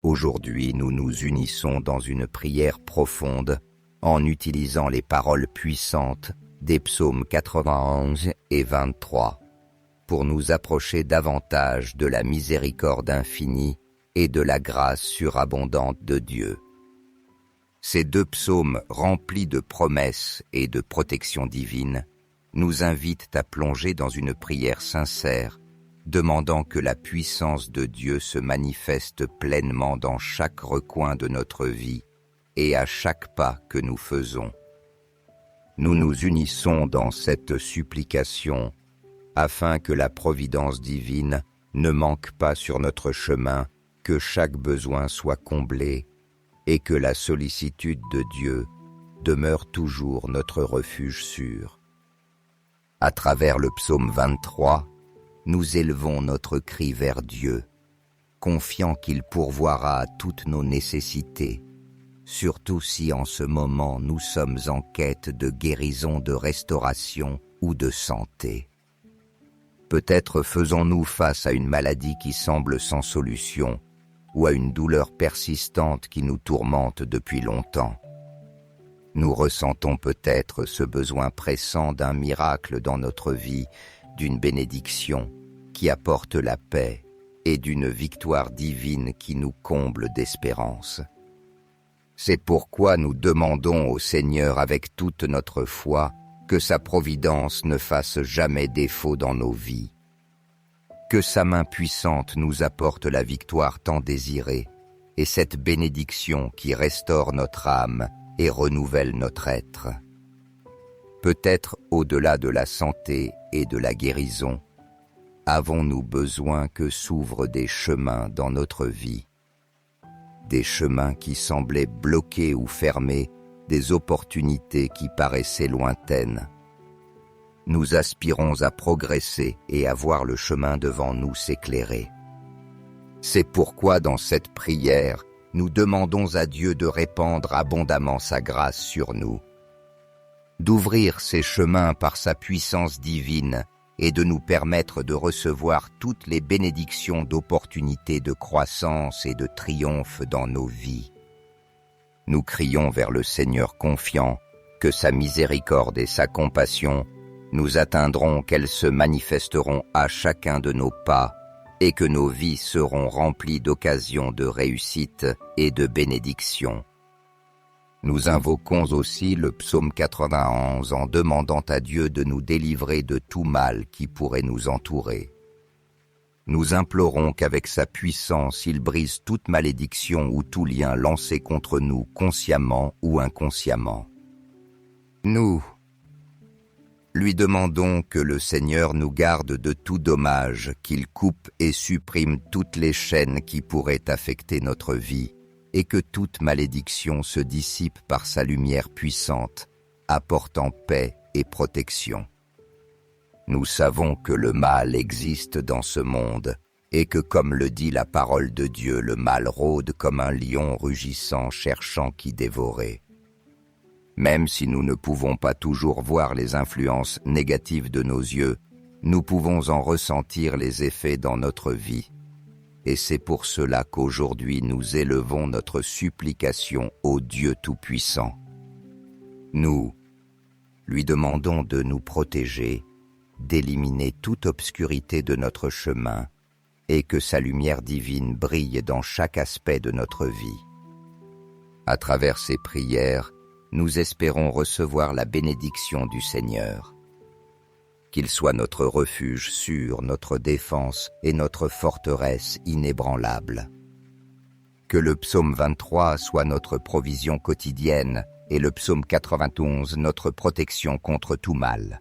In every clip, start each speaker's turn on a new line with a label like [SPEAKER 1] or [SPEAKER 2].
[SPEAKER 1] Aujourd'hui, nous nous unissons dans une prière profonde en utilisant les paroles puissantes des psaumes 91 et 23 pour nous approcher davantage de la miséricorde infinie et de la grâce surabondante de Dieu. Ces deux psaumes remplis de promesses et de protection divine nous invitent à plonger dans une prière sincère, demandant que la puissance de Dieu se manifeste pleinement dans chaque recoin de notre vie et à chaque pas que nous faisons. Nous nous unissons dans cette supplication afin que la providence divine ne manque pas sur notre chemin, que chaque besoin soit comblé et que la sollicitude de Dieu demeure toujours notre refuge sûr. À travers le psaume 23, nous élevons notre cri vers Dieu, confiant qu'il pourvoira à toutes nos nécessités, surtout si en ce moment nous sommes en quête de guérison, de restauration ou de santé. Peut-être faisons-nous face à une maladie qui semble sans solution ou à une douleur persistante qui nous tourmente depuis longtemps. Nous ressentons peut-être ce besoin pressant d'un miracle dans notre vie, d'une bénédiction qui apporte la paix et d'une victoire divine qui nous comble d'espérance. C'est pourquoi nous demandons au Seigneur avec toute notre foi que sa providence ne fasse jamais défaut dans nos vies, que sa main puissante nous apporte la victoire tant désirée et cette bénédiction qui restaure notre âme et renouvelle notre être. Peut-être au-delà de la santé et de la guérison, avons-nous besoin que s'ouvrent des chemins dans notre vie, des chemins qui semblaient bloqués ou fermés, des opportunités qui paraissaient lointaines. Nous aspirons à progresser et à voir le chemin devant nous s'éclairer. C'est pourquoi dans cette prière, nous demandons à Dieu de répandre abondamment sa grâce sur nous, d'ouvrir ces chemins par sa puissance divine et de nous permettre de recevoir toutes les bénédictions d'opportunités de croissance et de triomphe dans nos vies. Nous crions vers le Seigneur confiants que sa miséricorde et sa compassion nous atteindront, qu'elles se manifesteront à chacun de nos pas et que nos vies seront remplies d'occasions de réussite et de bénédiction. Nous invoquons aussi le psaume 91 en demandant à Dieu de nous délivrer de tout mal qui pourrait nous entourer. Nous implorons qu'avec sa puissance, il brise toute malédiction ou tout lien lancé contre nous consciemment ou inconsciemment. Nous lui demandons que le Seigneur nous garde de tout dommage, qu'il coupe et supprime toutes les chaînes qui pourraient affecter notre vie, et que toute malédiction se dissipe par sa lumière puissante, apportant paix et protection. Nous savons que le mal existe dans ce monde, et que comme le dit la parole de Dieu, le mal rôde comme un lion rugissant cherchant qui dévorer. Même si nous ne pouvons pas toujours voir les influences négatives de nos yeux, nous pouvons en ressentir les effets dans notre vie. Et c'est pour cela qu'aujourd'hui nous élevons notre supplication au Dieu Tout-Puissant. Nous lui demandons de nous protéger, d'éliminer toute obscurité de notre chemin et que sa lumière divine brille dans chaque aspect de notre vie. À travers ces prières, nous espérons recevoir la bénédiction du Seigneur. Qu'il soit notre refuge sûr, notre défense et notre forteresse inébranlable. Que le psaume 23 soit notre provision quotidienne et le psaume 91 notre protection contre tout mal.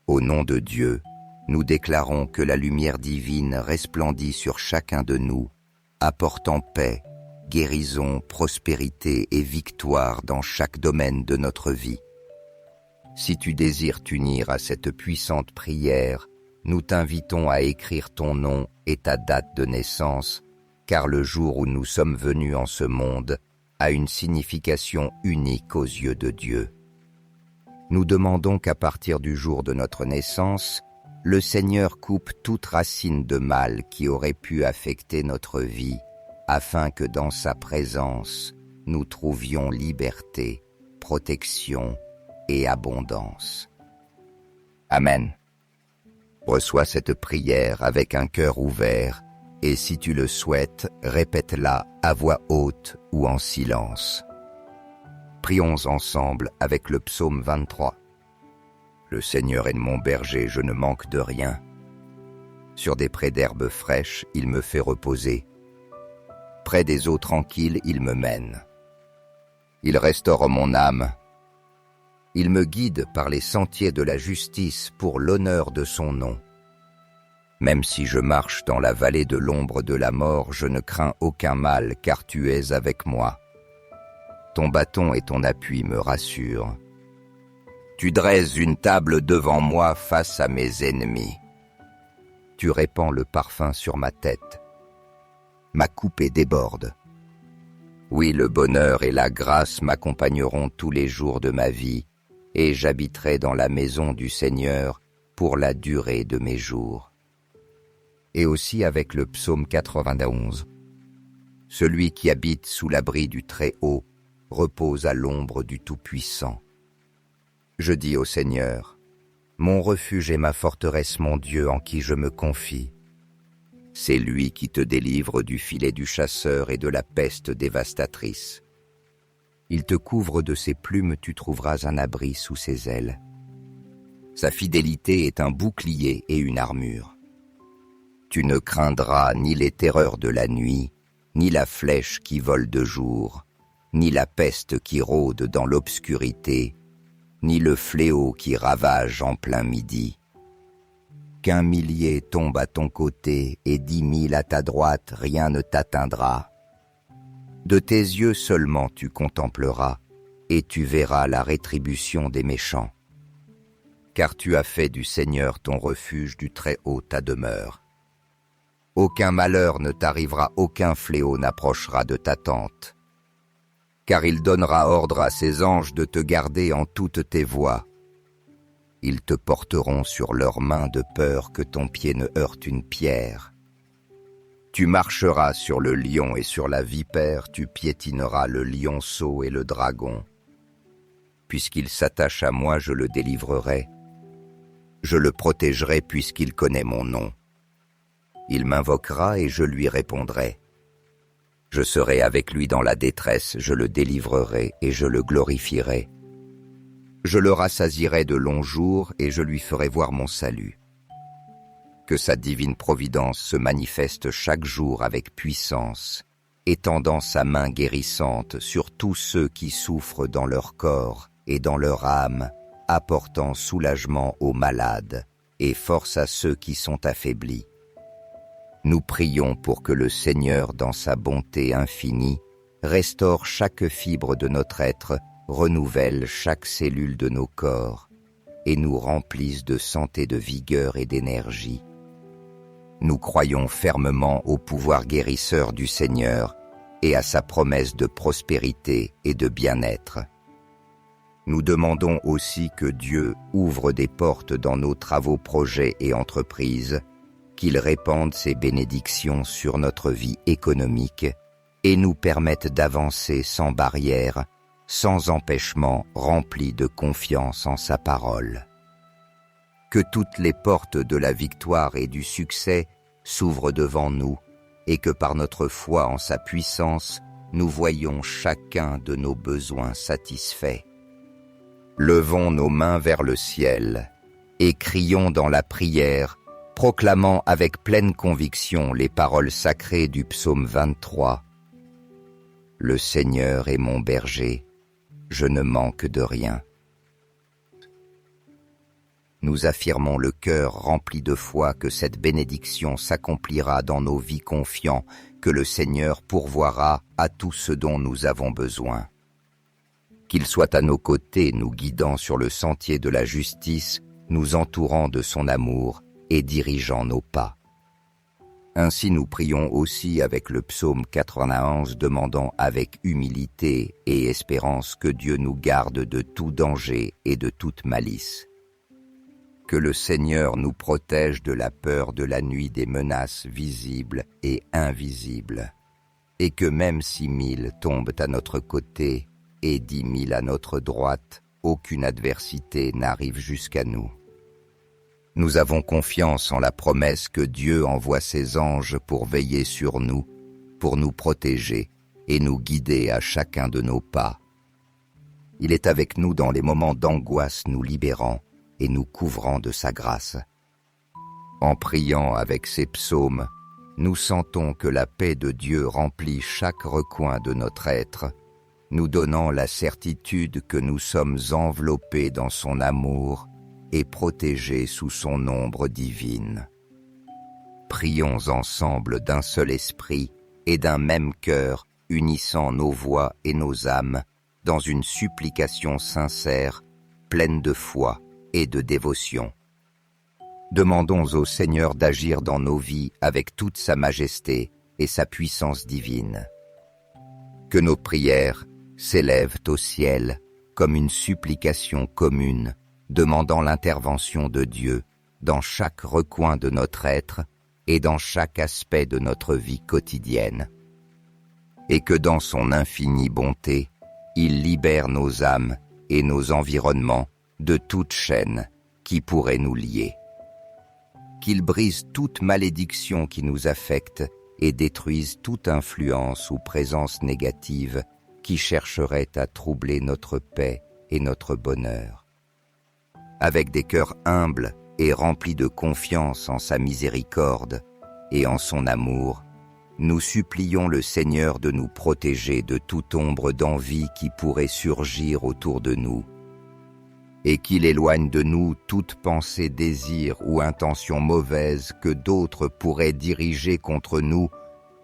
[SPEAKER 1] Au nom de Dieu, nous déclarons que la lumière divine resplendit sur chacun de nous, apportant paix, guérison, prospérité et victoire dans chaque domaine de notre vie. Si tu désires t'unir à cette puissante prière, nous t'invitons à écrire ton nom et ta date de naissance, car le jour où nous sommes venus en ce monde a une signification unique aux yeux de Dieu. Nous demandons qu'à partir du jour de notre naissance, le Seigneur coupe toute racine de mal qui aurait pu affecter notre vie afin que dans sa présence, nous trouvions liberté, protection et abondance. Amen. Reçois cette prière avec un cœur ouvert et si tu le souhaites, répète-la à voix haute ou en silence. Prions ensemble avec le psaume 23. Le Seigneur est mon berger, je ne manque de rien. Sur des prés d'herbes fraîches, il me fait reposer. Près des eaux tranquilles, il me mène. Il restaure mon âme. Il me guide par les sentiers de la justice pour l'honneur de son nom. Même si je marche dans la vallée de l'ombre de la mort, je ne crains aucun mal, car tu es avec moi. Ton bâton et ton appui me rassurent. Tu dresses une table devant moi face à mes ennemis. Tu répands le parfum sur ma tête. Ma coupée déborde. Oui, le bonheur et la grâce m'accompagneront tous les jours de ma vie, et j'habiterai dans la maison du Seigneur pour la durée de mes jours. Et aussi avec le psaume 91. Celui qui habite sous l'abri du Très-Haut repose à l'ombre du Tout-Puissant. Je dis au Seigneur, mon refuge est ma forteresse, mon Dieu en qui je me confie. C'est lui qui te délivre du filet du chasseur et de la peste dévastatrice. Il te couvre de ses plumes, tu trouveras un abri sous ses ailes. Sa fidélité est un bouclier et une armure. Tu ne craindras ni les terreurs de la nuit, ni la flèche qui vole de jour, ni la peste qui rôde dans l'obscurité, ni le fléau qui ravage en plein midi. Qu'un millier tombe à ton côté et 10 000 à ta droite, rien ne t'atteindra. De tes yeux seulement tu contempleras, et tu verras la rétribution des méchants. Car tu as fait du Seigneur ton refuge, du Très-Haut ta demeure. Aucun malheur ne t'arrivera, aucun fléau n'approchera de ta tente. Car il donnera ordre à ses anges de te garder en toutes tes voies. Ils te porteront sur leurs mains de peur que ton pied ne heurte une pierre. Tu marcheras sur le lion et sur la vipère, tu piétineras le lionceau et le dragon. Puisqu'il s'attache à moi, je le délivrerai. Je le protégerai puisqu'il connaît mon nom. Il m'invoquera et je lui répondrai. Je serai avec lui dans la détresse, je le délivrerai et je le glorifierai. Je le rassasierai de longs jours et je lui ferai voir mon salut. Que sa divine providence se manifeste chaque jour avec puissance, étendant sa main guérissante sur tous ceux qui souffrent dans leur corps et dans leur âme, apportant soulagement aux malades et force à ceux qui sont affaiblis. Nous prions pour que le Seigneur, dans sa bonté infinie, restaure chaque fibre de notre être, renouvelle chaque cellule de nos corps et nous remplisse de santé, de vigueur et d'énergie. Nous croyons fermement au pouvoir guérisseur du Seigneur et à sa promesse de prospérité et de bien-être. Nous demandons aussi que Dieu ouvre des portes dans nos travaux, projets et entreprises, qu'il répande ses bénédictions sur notre vie économique et nous permette d'avancer sans barrière, sans empêchement, remplis de confiance en sa parole. Que toutes les portes de la victoire et du succès s'ouvrent devant nous et que par notre foi en sa puissance, nous voyons chacun de nos besoins satisfaits. Levons nos mains vers le ciel et crions dans la prière, proclamant avec pleine conviction les paroles sacrées du psaume 23. Le Seigneur est mon berger, je ne manque de rien. Nous affirmons le cœur rempli de foi que cette bénédiction s'accomplira dans nos vies, confiants que le Seigneur pourvoira à tout ce dont nous avons besoin. Qu'il soit à nos côtés, nous guidant sur le sentier de la justice, nous entourant de son amour et dirigeant nos pas. Ainsi nous prions aussi avec le psaume 91, demandant avec humilité et espérance que Dieu nous garde de tout danger et de toute malice. Que le Seigneur nous protège de la peur de la nuit, des menaces visibles et invisibles. et que même si 1000 tombent à notre côté et 10 000 à notre droite, aucune adversité n'arrive jusqu'à nous. Nous avons confiance en la promesse que Dieu envoie ses anges pour veiller sur nous, pour nous protéger et nous guider à chacun de nos pas. Il est avec nous dans les moments d'angoisse, nous libérant et nous couvrant de sa grâce. En priant avec ces psaumes, nous sentons que la paix de Dieu remplit chaque recoin de notre être, nous donnant la certitude que nous sommes enveloppés dans son amour et protégés sous son ombre divine. Prions ensemble d'un seul esprit et d'un même cœur, unissant nos voix et nos âmes dans une supplication sincère, pleine de foi et de dévotion. Demandons au Seigneur d'agir dans nos vies avec toute sa majesté et sa puissance divine. Que nos prières s'élèvent au ciel comme une supplication commune, demandant l'intervention de Dieu dans chaque recoin de notre être et dans chaque aspect de notre vie quotidienne. Et que dans son infinie bonté, il libère nos âmes et nos environnements de toute chaîne qui pourrait nous lier. Qu'il brise toute malédiction qui nous affecte et détruise toute influence ou présence négative qui chercherait à troubler notre paix et notre bonheur. Avec des cœurs humbles et remplis de confiance en sa miséricorde et en son amour, nous supplions le Seigneur de nous protéger de toute ombre d'envie qui pourrait surgir autour de nous, et qu'il éloigne de nous toute pensée, désir ou intention mauvaise que d'autres pourraient diriger contre nous,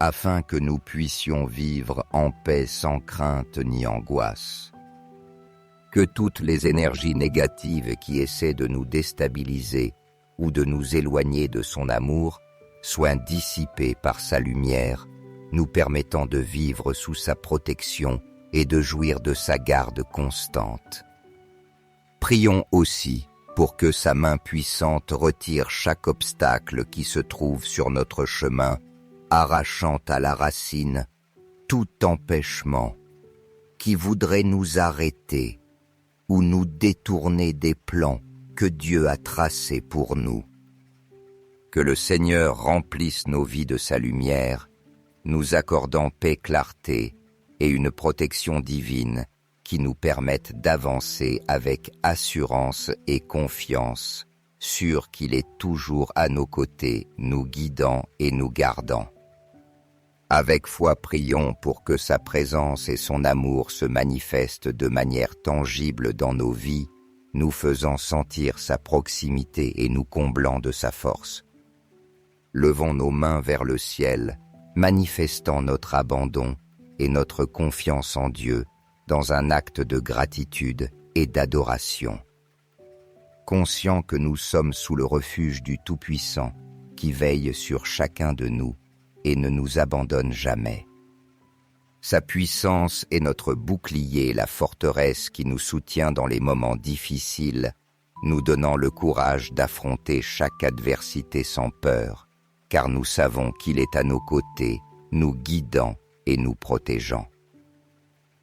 [SPEAKER 1] afin que nous puissions vivre en paix sans crainte ni angoisse. Que toutes les énergies négatives qui essaient de nous déstabiliser ou de nous éloigner de son amour soient dissipées par sa lumière, nous permettant de vivre sous sa protection et de jouir de sa garde constante. Prions aussi pour que sa main puissante retire chaque obstacle qui se trouve sur notre chemin, arrachant à la racine tout empêchement qui voudrait nous arrêter ou nous détourner des plans que Dieu a tracés pour nous. Que le Seigneur remplisse nos vies de sa lumière, nous accordant paix, clarté et une protection divine qui nous permettent d'avancer avec assurance et confiance, sûrs qu'il est toujours à nos côtés, nous guidant et nous gardant. Avec foi, prions pour que sa présence et son amour se manifestent de manière tangible dans nos vies, nous faisant sentir sa proximité et nous comblant de sa force. Levons nos mains vers le ciel, manifestant notre abandon et notre confiance en Dieu dans un acte de gratitude et d'adoration. Conscients que nous sommes sous le refuge du Tout-Puissant qui veille sur chacun de nous et ne nous abandonne jamais. Sa puissance est notre bouclier, la forteresse qui nous soutient dans les moments difficiles, nous donnant le courage d'affronter chaque adversité sans peur, car nous savons qu'il est à nos côtés, nous guidant et nous protégeant.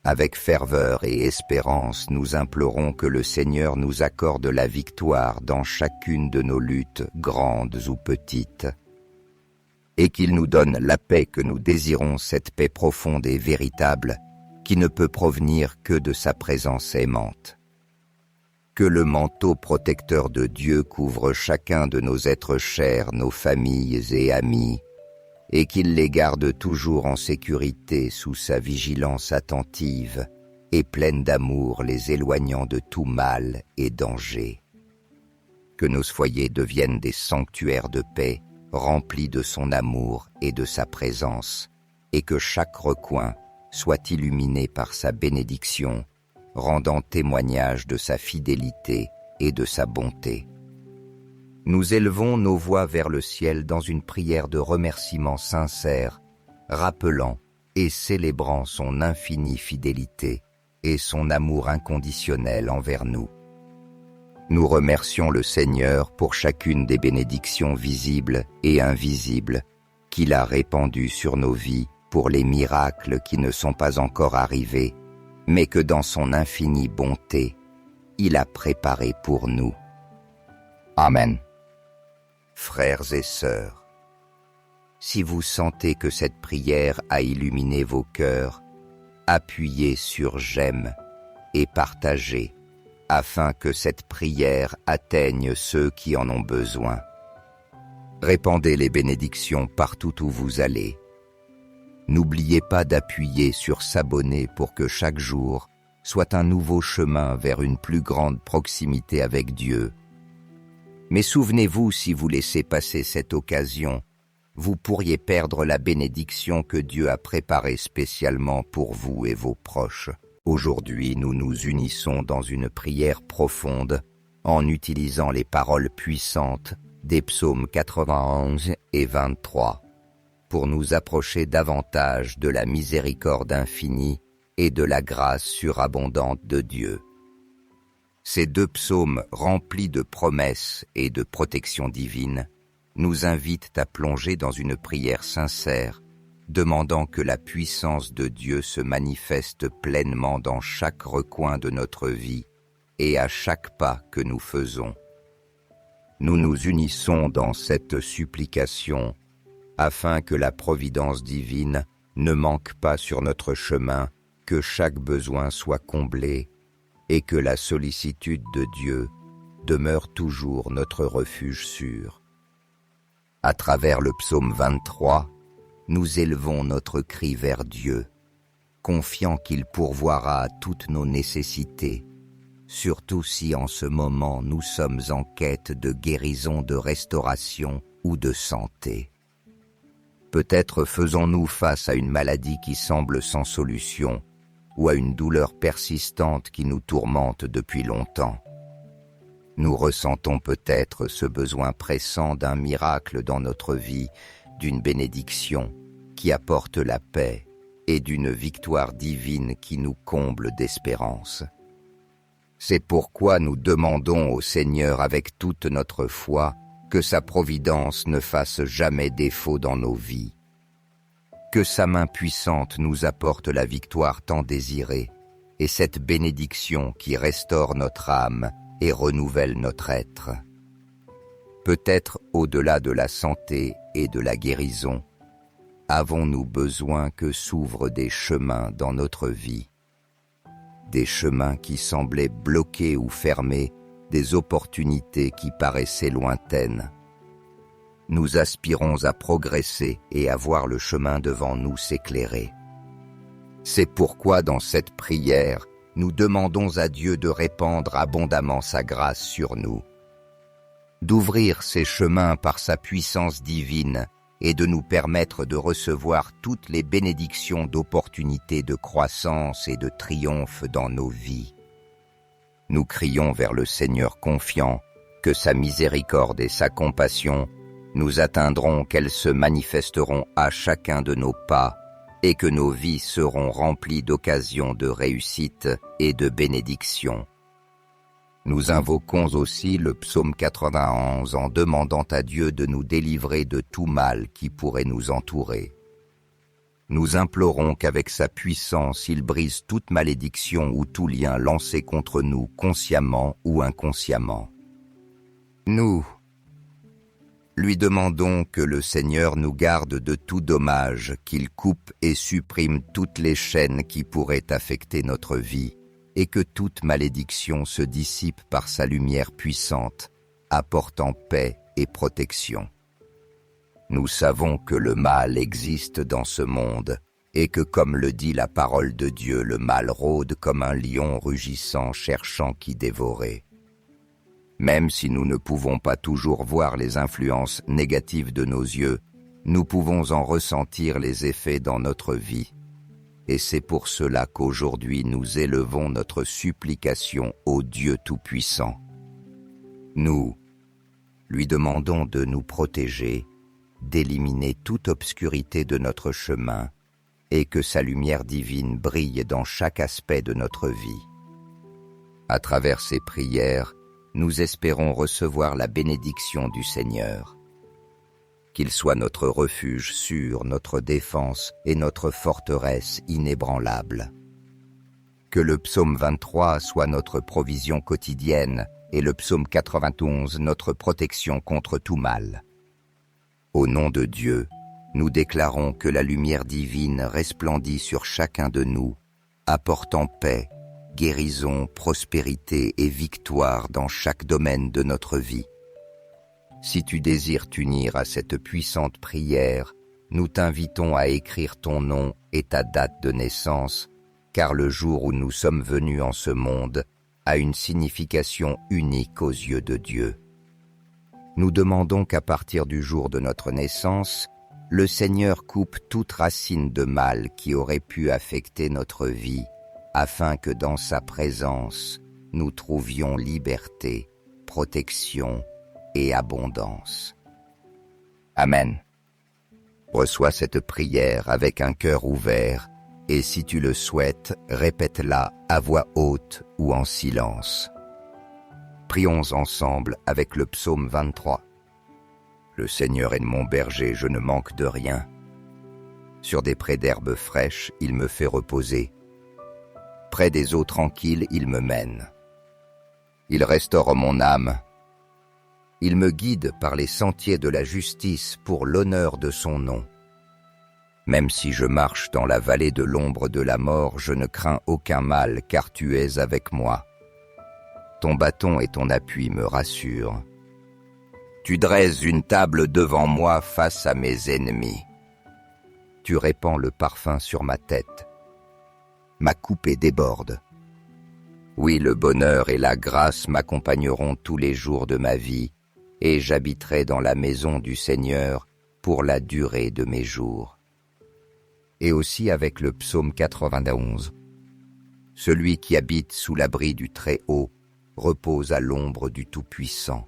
[SPEAKER 1] Avec ferveur et espérance, nous implorons que le Seigneur nous accorde la victoire dans chacune de nos luttes, grandes ou petites, et qu'il nous donne la paix que nous désirons, cette paix profonde et véritable, qui ne peut provenir que de sa présence aimante. Que le manteau protecteur de Dieu couvre chacun de nos êtres chers, nos familles et amis, et qu'il les garde toujours en sécurité sous sa vigilance attentive et pleine d'amour, les éloignant de tout mal et danger. Que nos foyers deviennent des sanctuaires de paix, remplis de son amour et de sa présence, et que chaque recoin soit illuminé par sa bénédiction, rendant témoignage de sa fidélité et de sa bonté. Nous élevons nos voix vers le ciel dans une prière de remerciement sincère, rappelant et célébrant son infinie fidélité et son amour inconditionnel envers nous. Nous remercions le Seigneur pour chacune des bénédictions visibles et invisibles qu'il a répandues sur nos vies pour les miracles qui ne sont pas encore arrivés, mais que dans son infinie bonté, il a préparés pour nous. Amen. Frères et sœurs, si vous sentez que cette prière a illuminé vos cœurs, appuyez sur j'aime et partagez, afin que cette prière atteigne ceux qui en ont besoin. Répandez les bénédictions partout où vous allez. N'oubliez pas d'appuyer sur s'abonner pour que chaque jour soit un nouveau chemin vers une plus grande proximité avec Dieu. Mais souvenez-vous, si vous laissez passer cette occasion, vous pourriez perdre la bénédiction que Dieu a préparée spécialement pour vous et vos proches. Aujourd'hui, nous nous unissons dans une prière profonde en utilisant les paroles puissantes des psaumes 91 et 23 pour nous approcher davantage de la miséricorde infinie et de la grâce surabondante de Dieu. Ces deux psaumes remplis de promesses et de protection divine nous invitent à plonger dans une prière sincère, demandant que la puissance de Dieu se manifeste pleinement dans chaque recoin de notre vie et à chaque pas que nous faisons. Nous nous unissons dans cette supplication afin que la providence divine ne manque pas sur notre chemin, que chaque besoin soit comblé et que la sollicitude de Dieu demeure toujours notre refuge sûr. À travers le psaume 23, nous élevons notre cri vers Dieu, confiant qu'il pourvoira à toutes nos nécessités, surtout si en ce moment nous sommes en quête de guérison, de restauration ou de santé. Peut-être faisons-nous face à une maladie qui semble sans solution ou à une douleur persistante qui nous tourmente depuis longtemps. Nous ressentons peut-être ce besoin pressant d'un miracle dans notre vie, d'une bénédiction qui apporte la paix et d'une victoire divine qui nous comble d'espérance. C'est pourquoi nous demandons au Seigneur avec toute notre foi que sa providence ne fasse jamais défaut dans nos vies. Que sa main puissante nous apporte la victoire tant désirée et cette bénédiction qui restaure notre âme et renouvelle notre être. Peut-être au-delà de la santé et de la guérison, avons-nous besoin que s'ouvrent des chemins dans notre vie, des chemins qui semblaient bloqués ou fermés, des opportunités qui paraissaient lointaines. Nous aspirons à progresser et à voir le chemin devant nous s'éclairer. C'est pourquoi dans cette prière, nous demandons à Dieu de répandre abondamment sa grâce sur nous, d'ouvrir ces chemins par sa puissance divine et de nous permettre de recevoir toutes les bénédictions d'opportunités de croissance et de triomphe dans nos vies. Nous crions vers le Seigneur confiants que sa miséricorde et sa compassion nous atteindront, qu'elles se manifesteront à chacun de nos pas et que nos vies seront remplies d'occasions de réussite et de bénédiction. Nous invoquons aussi le psaume 91 en demandant à Dieu de nous délivrer de tout mal qui pourrait nous entourer. Nous implorons qu'avec sa puissance, il brise toute malédiction ou tout lien lancé contre nous consciemment ou inconsciemment. Nous lui demandons que le Seigneur nous garde de tout dommage, qu'il coupe et supprime toutes les chaînes qui pourraient affecter notre vie, et que toute malédiction se dissipe par sa lumière puissante, apportant paix et protection. Nous savons que le mal existe dans ce monde, et que comme le dit la parole de Dieu, le mal rôde comme un lion rugissant cherchant qui dévorer. Même si nous ne pouvons pas toujours voir les influences négatives de nos yeux, nous pouvons en ressentir les effets dans notre vie. Et c'est pour cela qu'aujourd'hui nous élevons notre supplication au Dieu Tout-Puissant. Nous lui demandons de nous protéger, d'éliminer toute obscurité de notre chemin et que sa lumière divine brille dans chaque aspect de notre vie. À travers ces prières, nous espérons recevoir la bénédiction du Seigneur. qu'il soit notre refuge sûr, notre défense et notre forteresse inébranlable. Que le psaume 23 soit notre provision quotidienne et le psaume 91 notre protection contre tout mal. Au nom de Dieu, nous déclarons que la lumière divine resplendit sur chacun de nous, apportant paix, guérison, prospérité et victoire dans chaque domaine de notre vie. Si tu désires t'unir à cette puissante prière, nous t'invitons à écrire ton nom et ta date de naissance, car le jour où nous sommes venus en ce monde a une signification unique aux yeux de Dieu. Nous demandons qu'à partir du jour de notre naissance, le Seigneur coupe toute racine de mal qui aurait pu affecter notre vie, afin que dans sa présence, nous trouvions liberté, protection et abondance. Amen. Reçois cette prière avec un cœur ouvert et si tu le souhaites, répète-la à voix haute ou en silence. Prions ensemble avec le psaume 23. Le Seigneur est mon berger, je ne manque de rien. Sur des prés d'herbes fraîches, il me fait reposer. Près des eaux tranquilles, il me mène. Il restaure mon âme. Il me guide par les sentiers de la justice pour l'honneur de son nom. Même si je marche dans la vallée de l'ombre de la mort, je ne crains aucun mal, car tu es avec moi. Ton bâton et ton appui me rassurent. Tu dresses une table devant moi face à mes ennemis. Tu répands le parfum sur ma tête. Ma coupée déborde. Oui, le bonheur et la grâce m'accompagneront tous les jours de ma vie, et j'habiterai dans la maison du Seigneur pour la durée de mes jours. Et aussi avec le psaume 91. Celui qui habite sous l'abri du Très-Haut repose à l'ombre du Tout-Puissant.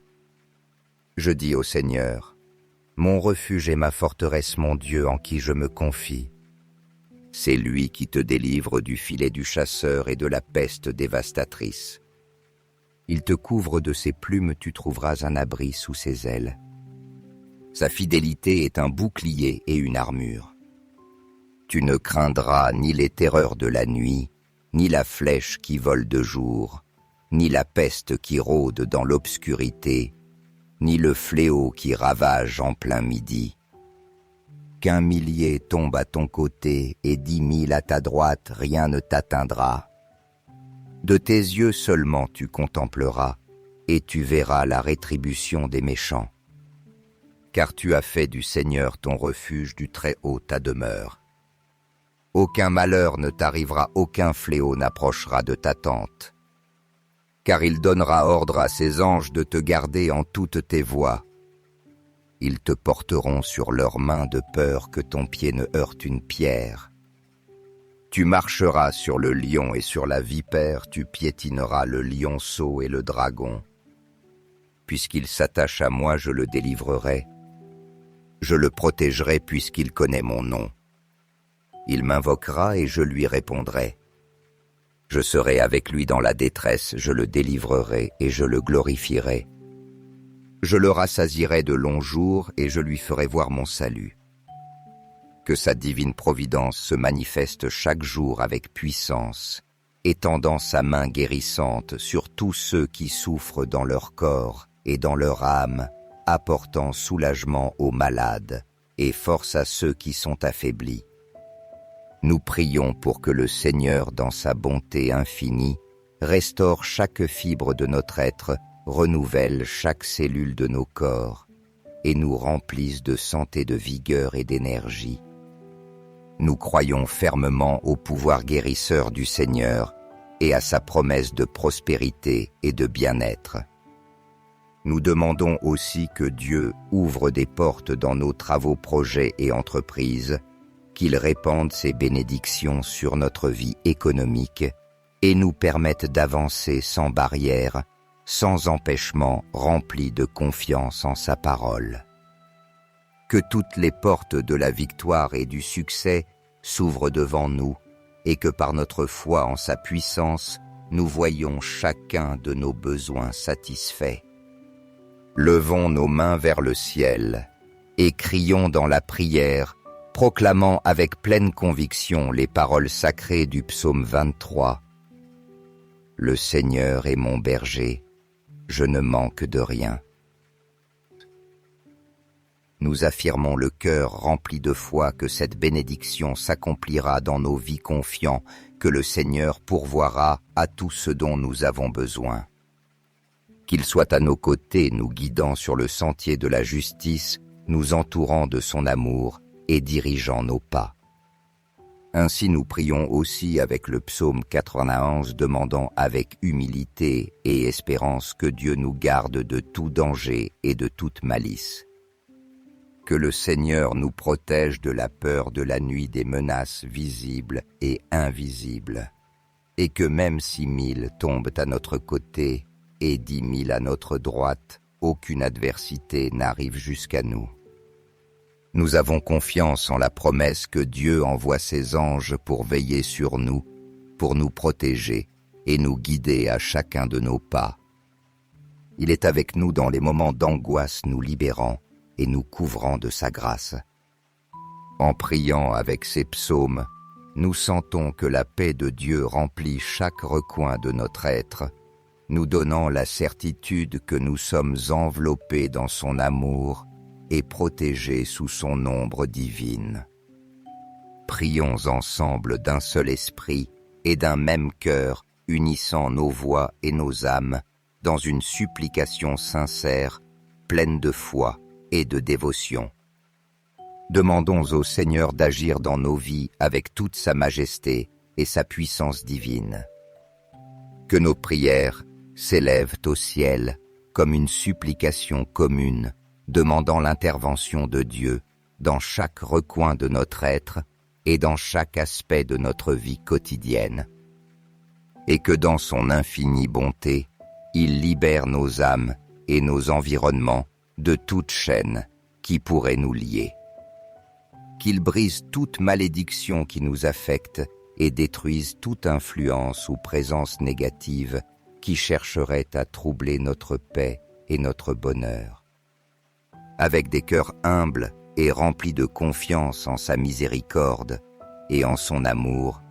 [SPEAKER 1] Je dis au Seigneur, mon refuge et ma forteresse, mon Dieu en qui je me confie. C'est lui qui te délivre du filet du chasseur et de la peste dévastatrice. Il te couvre de ses plumes, tu trouveras un abri sous ses ailes. Sa fidélité est un bouclier et une armure. Tu ne craindras ni les terreurs de la nuit, ni la flèche qui vole de jour, ni la peste qui rôde dans l'obscurité, ni le fléau qui ravage en plein midi. Qu'1 millier tombe à ton côté et 10 000 à ta droite, rien ne t'atteindra. De tes yeux seulement tu contempleras, et tu verras la rétribution des méchants. Car tu as fait du Seigneur ton refuge, du Très-Haut ta demeure. Aucun malheur ne t'arrivera, aucun fléau n'approchera de ta tente. Car il donnera ordre à ses anges de te garder en toutes tes voies. Ils te porteront sur leurs mains de peur que ton pied ne heurte une pierre. Tu marcheras sur le lion et sur la vipère, tu piétineras le lionceau et le dragon. Puisqu'il s'attache à moi, je le délivrerai. Je le protégerai puisqu'il connaît mon nom. Il m'invoquera et je lui répondrai. Je serai avec lui dans la détresse, je le délivrerai et je le glorifierai. Je le rassasierai de longs jours et je lui ferai voir mon salut. Que sa divine providence se manifeste chaque jour avec puissance, étendant sa main guérissante sur tous ceux qui souffrent dans leur corps et dans leur âme, apportant soulagement aux malades et force à ceux qui sont affaiblis. Nous prions pour que le Seigneur, dans sa bonté infinie, restaure chaque fibre de notre être, renouvelle chaque cellule de nos corps et nous remplisse de santé, de vigueur et d'énergie. Nous croyons fermement au pouvoir guérisseur du Seigneur et à sa promesse de prospérité et de bien-être. Nous demandons aussi que Dieu ouvre des portes dans nos travaux, projets et entreprises, qu'il répande ses bénédictions sur notre vie économique et nous permette d'avancer sans barrière, sans empêchement, remplis de confiance en sa parole. Que toutes les portes de la victoire et du succès s'ouvrent devant nous et que par notre foi en sa puissance, nous voyons chacun de nos besoins satisfaits. Levons nos mains vers le ciel et crions dans la prière, proclamant avec pleine conviction les paroles sacrées du psaume 23. Le Seigneur est mon berger, je ne manque de rien. Nous affirmons le cœur rempli de foi que cette bénédiction s'accomplira dans nos vies, confiants que le Seigneur pourvoira à tout ce dont nous avons besoin. Qu'il soit à nos côtés, nous guidant sur le sentier de la justice, nous entourant de son amour et dirigeant nos pas. Ainsi nous prions aussi avec le psaume 91, demandant avec humilité et espérance que Dieu nous garde de tout danger et de toute malice. Que le Seigneur nous protège de la peur de la nuit, des menaces visibles et invisibles, et que même si 1000 tombent à notre côté et 10 000 à notre droite, aucune adversité n'arrive jusqu'à nous. Nous avons confiance en la promesse que Dieu envoie ses anges pour veiller sur nous, pour nous protéger et nous guider à chacun de nos pas. Il est avec nous dans les moments d'angoisse, nous libérant et nous couvrant de sa grâce. En priant avec ces psaumes, nous sentons que la paix de Dieu remplit chaque recoin de notre être, nous donnant la certitude que nous sommes enveloppés dans son amour et protégés sous son ombre divine. Prions ensemble d'un seul esprit et d'un même cœur, unissant nos voix et nos âmes dans une supplication sincère, pleine de foi et de dévotion. Demandons au Seigneur d'agir dans nos vies avec toute sa majesté et sa puissance divine. Que nos prières s'élèvent au ciel comme une supplication commune, demandant l'intervention de Dieu dans chaque recoin de notre être et dans chaque aspect de notre vie quotidienne. Et que dans son infinie bonté, il libère nos âmes et nos environnements de toute chaîne qui pourrait nous lier. Qu'il brise toute malédiction qui nous affecte et détruise toute influence ou présence négative qui chercherait à troubler notre paix et notre bonheur. Avec des cœurs humbles et remplis de confiance en sa miséricorde et en son amour,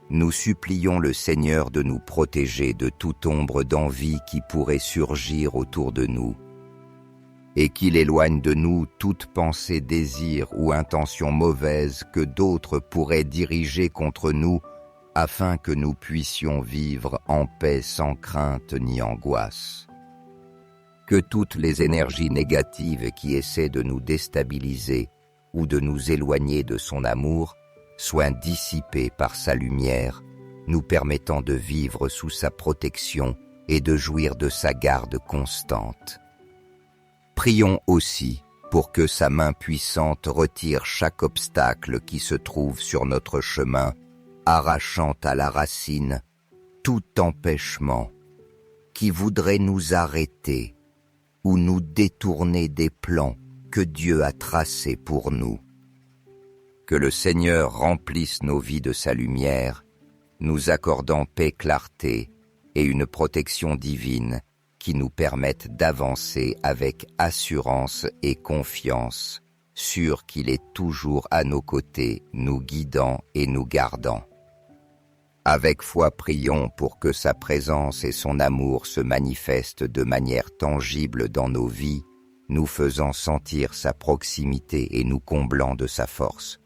[SPEAKER 1] nous supplions le Seigneur de nous protéger de toute ombre d'envie qui pourrait surgir autour de nous, et qu'il éloigne de nous toute pensée, désir ou intention mauvaise que d'autres pourraient diriger contre nous, afin que nous puissions vivre en paix sans crainte ni angoisse. Que toutes les énergies négatives qui essaient de nous déstabiliser ou de nous éloigner de son amour soient dissipées par sa lumière, nous permettant de vivre sous sa protection et de jouir de sa garde constante. Prions aussi pour que sa main puissante retire chaque obstacle qui se trouve sur notre chemin, arrachant à la racine tout empêchement qui voudrait nous arrêter ou nous détourner des plans que Dieu a tracés pour nous. Que le Seigneur remplisse nos vies de sa lumière, nous accordant paix, clarté et une protection divine qui nous permettent d'avancer avec assurance et confiance, sûrs qu'il est toujours à nos côtés, nous guidant et nous gardant. Avec foi, prions pour que sa présence et son amour se manifestent de manière tangible dans nos vies, nous faisant sentir sa proximité et nous comblant de sa force.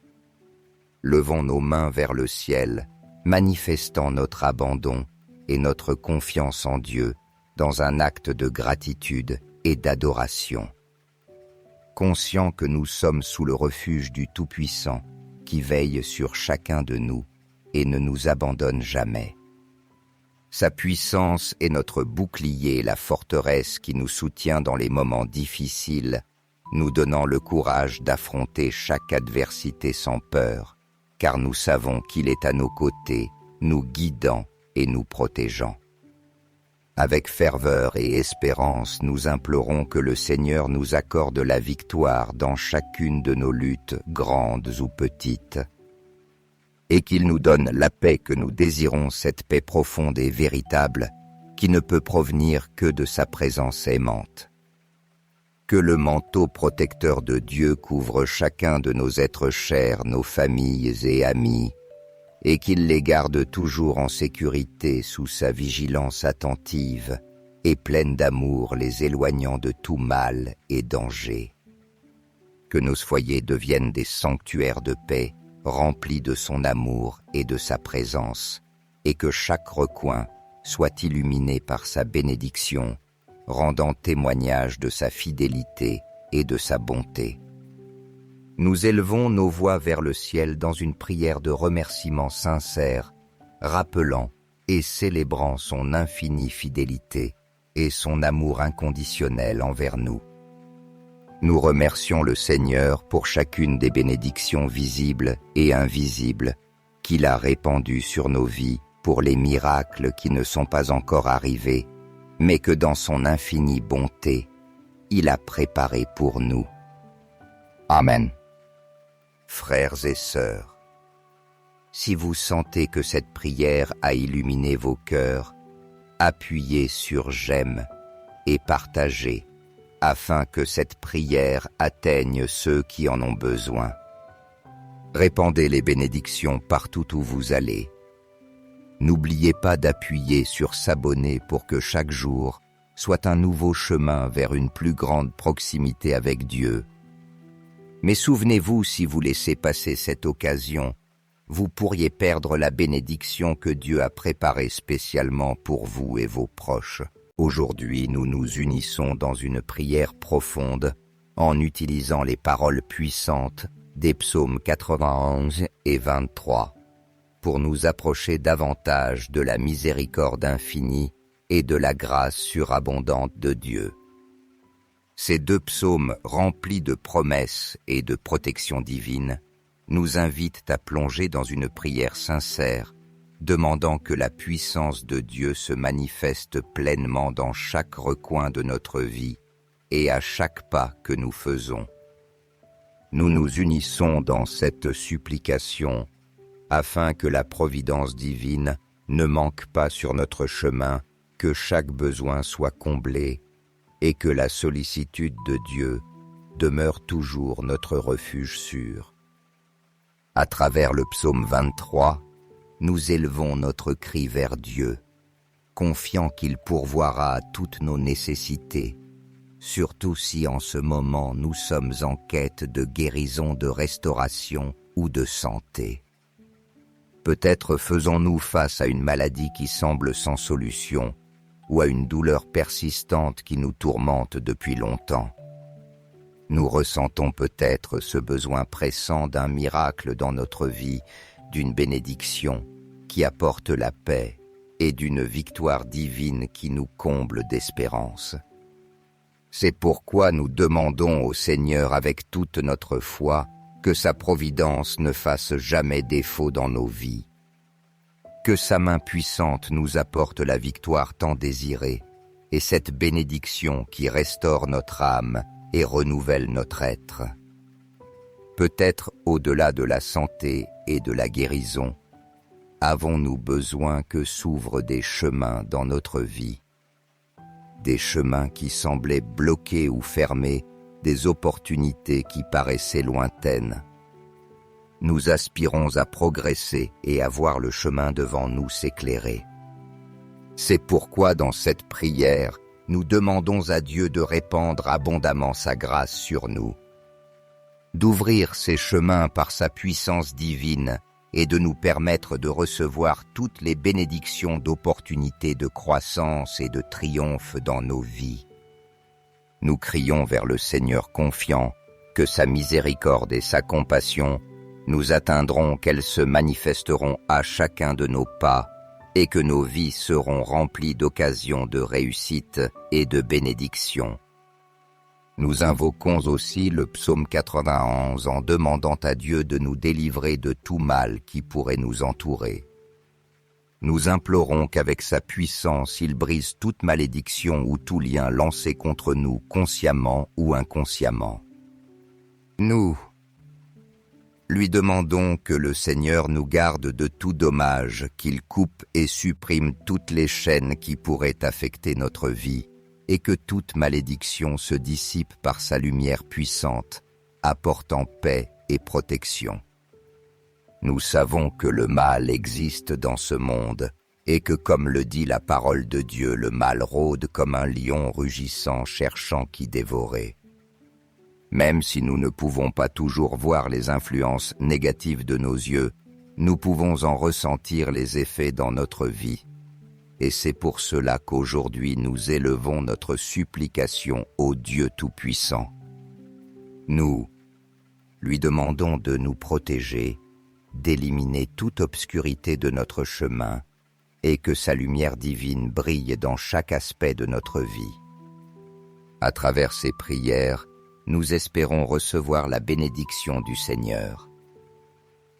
[SPEAKER 1] Levons nos mains vers le ciel, manifestant notre abandon et notre confiance en Dieu dans un acte de gratitude et d'adoration. Conscients que nous sommes sous le refuge du Tout-Puissant qui veille sur chacun de nous et ne nous abandonne jamais. Sa puissance est notre bouclier, la forteresse qui nous soutient dans les moments difficiles, nous donnant le courage d'affronter chaque adversité sans peur, car nous savons qu'il est à nos côtés, nous guidant et nous protégeant. Avec ferveur et espérance, nous implorons que le Seigneur nous accorde la victoire dans chacune de nos luttes, grandes ou petites, et qu'il nous donne la paix que nous désirons, cette paix profonde et véritable qui ne peut provenir que de sa présence aimante. Que le manteau protecteur de Dieu couvre chacun de nos êtres chers, nos familles et amis, et qu'il les garde toujours en sécurité sous sa vigilance attentive et pleine d'amour, les éloignant de tout mal et danger. Que nos foyers deviennent des sanctuaires de paix, remplis de son amour et de sa présence, et que chaque recoin soit illuminé par sa bénédiction, rendant témoignage de sa fidélité et de sa bonté. Nous élevons nos voix vers le ciel dans une prière de remerciement sincère, rappelant et célébrant son infinie fidélité et son amour inconditionnel envers nous. Nous remercions le Seigneur pour chacune des bénédictions visibles et invisibles qu'il a répandues sur nos vies, pour les miracles qui ne sont pas encore arrivés, mais que dans son infinie bonté, il a préparés pour nous. Amen. Frères et sœurs, si vous sentez que cette prière a illuminé vos cœurs, appuyez sur j'aime et partagez, afin que cette prière atteigne ceux qui en ont besoin. Répandez les bénédictions partout où vous allez. N'oubliez pas d'appuyer sur s'abonner pour que chaque jour soit un nouveau chemin vers une plus grande proximité avec Dieu. Mais souvenez-vous, si vous laissez passer cette occasion, vous pourriez perdre la bénédiction que Dieu a préparée spécialement pour vous et vos proches. Aujourd'hui, nous nous unissons dans une prière profonde en utilisant les paroles puissantes des psaumes 91 et 23 pour nous approcher davantage de la miséricorde infinie et de la grâce surabondante de Dieu. Ces deux psaumes remplis de promesses et de protection divine nous invitent à plonger dans une prière sincère, demandant que la puissance de Dieu se manifeste pleinement dans chaque recoin de notre vie et à chaque pas que nous faisons. Nous nous unissons dans cette supplication afin que la providence divine ne manque pas sur notre chemin, que chaque besoin soit comblé et que la sollicitude de Dieu demeure toujours notre refuge sûr. À travers le psaume 23, nous élevons notre cri vers Dieu, confiant qu'il pourvoira à toutes nos nécessités, surtout si en ce moment nous sommes en quête de guérison, de restauration ou de santé. Peut-être faisons-nous face à une maladie qui semble sans solution ou à une douleur persistante qui nous tourmente depuis longtemps. Nous ressentons peut-être ce besoin pressant d'un miracle dans notre vie, d'une bénédiction qui apporte la paix et d'une victoire divine qui nous comble d'espérance. C'est pourquoi nous demandons au Seigneur avec toute notre foi que sa providence ne fasse jamais défaut dans nos vies, que sa main puissante nous apporte la victoire tant désirée et cette bénédiction qui restaure notre âme et renouvelle notre être. Peut-être au-delà de la santé et de la guérison, avons-nous besoin que s'ouvrent des chemins dans notre vie, des chemins qui semblaient bloqués ou fermés, des opportunités qui paraissaient lointaines. Nous aspirons à progresser et à voir le chemin devant nous s'éclairer. C'est pourquoi dans cette prière, nous demandons à Dieu de répandre abondamment sa grâce sur nous, d'ouvrir ces chemins par sa puissance divine et de nous permettre de recevoir toutes les bénédictions d'opportunités de croissance et de triomphe dans nos vies. Nous crions vers le Seigneur confiants que sa miséricorde et sa compassion nous atteindront, qu'elles se manifesteront à chacun de nos pas et que nos vies seront remplies d'occasions de réussite et de bénédiction. Nous invoquons aussi le psaume 91 en demandant à Dieu de nous délivrer de tout mal qui pourrait nous entourer. Nous implorons qu'avec sa puissance, il brise toute malédiction ou tout lien lancé contre nous consciemment ou inconsciemment. Nous lui demandons que le Seigneur nous garde de tout dommage, qu'il coupe et supprime toutes les chaînes qui pourraient affecter notre vie, et que toute malédiction se dissipe par sa lumière puissante, apportant paix et protection. Nous savons que le mal existe dans ce monde, et que comme le dit la parole de Dieu, le mal rôde comme un lion rugissant cherchant qui dévorer. Même si nous ne pouvons pas toujours voir les influences négatives de nos yeux, nous pouvons en ressentir les effets dans notre vie. Et c'est pour cela qu'aujourd'hui nous élevons notre supplication au Dieu Tout-Puissant. Nous lui demandons de nous protéger, d'éliminer toute obscurité de notre chemin et que sa lumière divine brille dans chaque aspect de notre vie. À travers ces prières, nous espérons recevoir la bénédiction du Seigneur.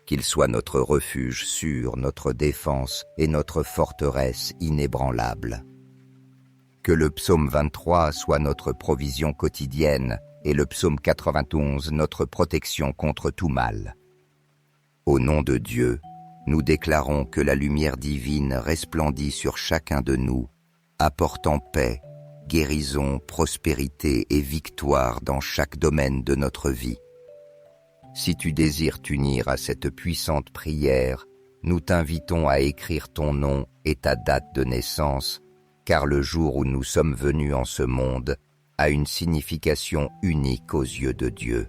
[SPEAKER 1] Qu'il soit notre refuge sûr, notre défense et notre forteresse inébranlable. Que le psaume 23 soit notre provision quotidienne et le psaume 91 notre protection contre tout mal. Au nom de Dieu, nous déclarons que la lumière divine resplendit sur chacun de nous, apportant paix, guérison, prospérité et victoire dans chaque domaine de notre vie. Si tu désires t'unir à cette puissante prière, nous t'invitons à écrire ton nom et ta date de naissance, car le jour où nous sommes venus en ce monde a une signification unique aux yeux de Dieu.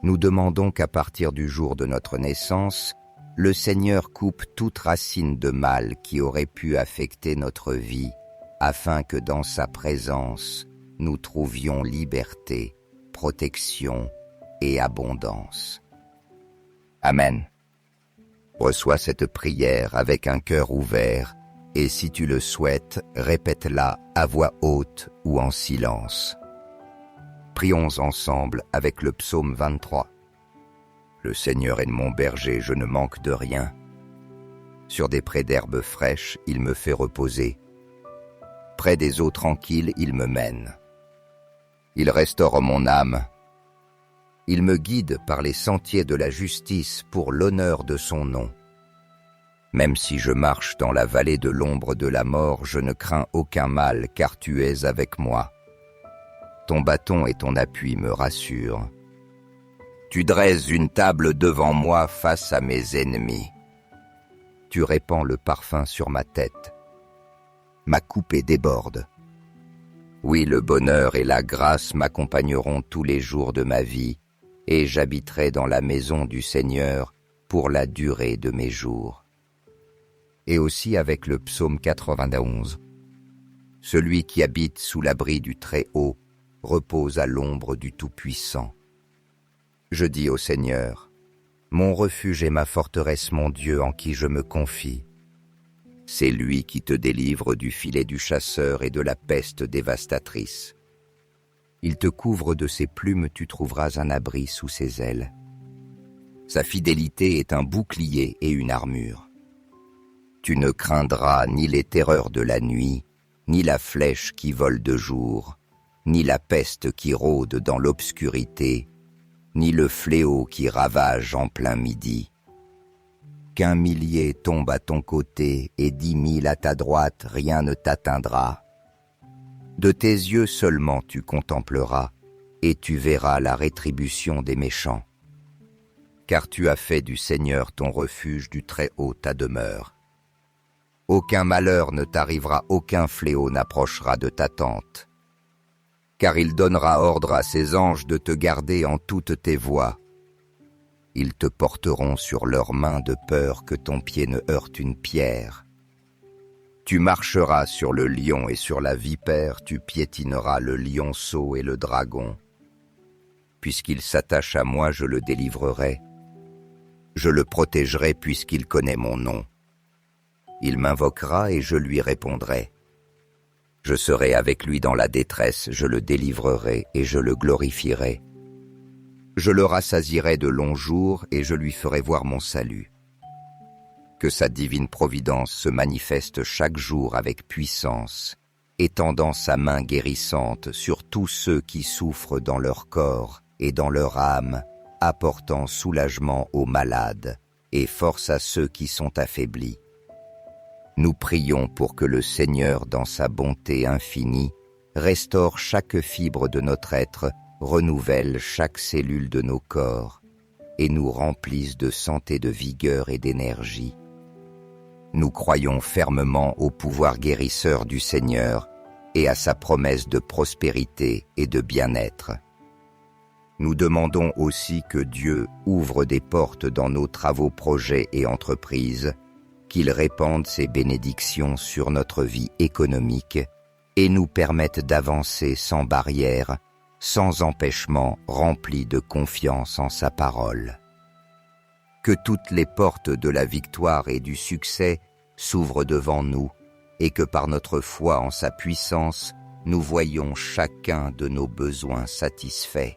[SPEAKER 1] Nous demandons qu'à partir du jour de notre naissance, le Seigneur coupe toute racine de mal qui aurait pu affecter notre vie, afin que dans sa présence, nous trouvions liberté, protection et abondance. Amen. Reçois cette prière avec un cœur ouvert et si tu le souhaites, répète-la à voix haute ou en silence. Prions ensemble avec le psaume 23. Le Seigneur est mon berger, je ne manque de rien. Sur des prés d'herbes fraîches, il me fait reposer. Près des eaux tranquilles, il me mène. Il restaure mon âme. Il me guide par les sentiers de la justice pour l'honneur de son nom. Même si je marche dans la vallée de l'ombre de la mort, je ne crains aucun mal, car tu es avec moi. Ton bâton et ton appui me rassurent. Tu dresses une table devant moi face à mes ennemis. Tu répands le parfum sur ma tête. Ma coupée déborde. Oui, le bonheur et la grâce m'accompagneront tous les jours de ma vie, et j'habiterai dans la maison du Seigneur pour la durée de mes jours. Et aussi avec le psaume 91. Celui qui habite sous l'abri du Très-Haut repose à l'ombre du Tout-Puissant. Je dis au Seigneur, mon refuge est ma forteresse, mon Dieu en qui je me confie. C'est lui qui te délivre du filet du chasseur et de la peste dévastatrice. Il te couvre de ses plumes, tu trouveras un abri sous ses ailes. Sa fidélité est un bouclier et une armure. Tu ne craindras ni les terreurs de la nuit, ni la flèche qui vole de jour, ni la peste qui rôde dans l'obscurité, ni le fléau qui ravage en plein midi. Qu'un millier tombe à ton côté et 10 000 à ta droite, rien ne t'atteindra. De tes yeux seulement tu contempleras, et tu verras la rétribution des méchants. Car tu as fait du Seigneur ton refuge, du Très-Haut ta demeure. Aucun malheur ne t'arrivera, aucun fléau n'approchera de ta tente. Car il donnera ordre à ses anges de te garder en toutes tes voies. Ils te porteront sur leurs mains de peur que ton pied ne heurte une pierre. Tu marcheras sur le lion et sur la vipère, tu piétineras le lionceau et le dragon. Puisqu'il s'attache à moi, je le délivrerai. Je le protégerai puisqu'il connaît mon nom. Il m'invoquera et je lui répondrai. Je serai avec lui dans la détresse, je le délivrerai et je le glorifierai. Je le rassasierai de longs jours et je lui ferai voir mon salut. Que sa divine providence se manifeste chaque jour avec puissance, étendant sa main guérissante sur tous ceux qui souffrent dans leur corps et dans leur âme, apportant soulagement aux malades et force à ceux qui sont affaiblis. Nous prions pour que le Seigneur, dans sa bonté infinie, restaure chaque fibre de notre être, renouvelle chaque cellule de nos corps et nous remplisse de santé, de vigueur et d'énergie. Nous croyons fermement au pouvoir guérisseur du Seigneur et à sa promesse de prospérité et de bien-être. Nous demandons aussi que Dieu ouvre des portes dans nos travaux, projets et entreprises, qu'il répande ses bénédictions sur notre vie économique et nous permette d'avancer sans barrière, sans empêchement, remplis de confiance en sa parole. Que toutes les portes de la victoire et du succès s'ouvrent devant nous et que par notre foi en sa puissance, nous voyons chacun de nos besoins satisfaits.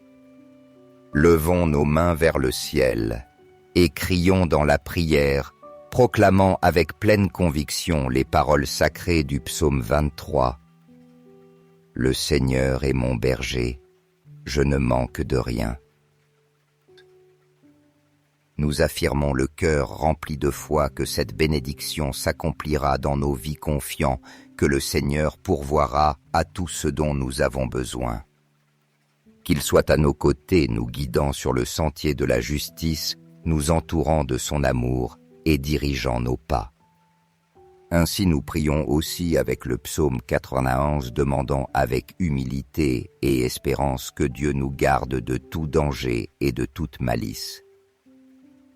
[SPEAKER 1] Levons nos mains vers le ciel et crions dans la prière, proclamant avec pleine conviction les paroles sacrées du psaume 23. Le Seigneur est mon berger, je ne manque de rien. Nous affirmons le cœur rempli de foi que cette bénédiction s'accomplira dans nos vies, confiants que le Seigneur pourvoira à tout ce dont nous avons besoin. Qu'il soit à nos côtés, nous guidant sur le sentier de la justice, nous entourant de son amour et dirigeant nos pas. Ainsi nous prions aussi avec le psaume 91, demandant avec humilité et espérance que Dieu nous garde de tout danger et de toute malice.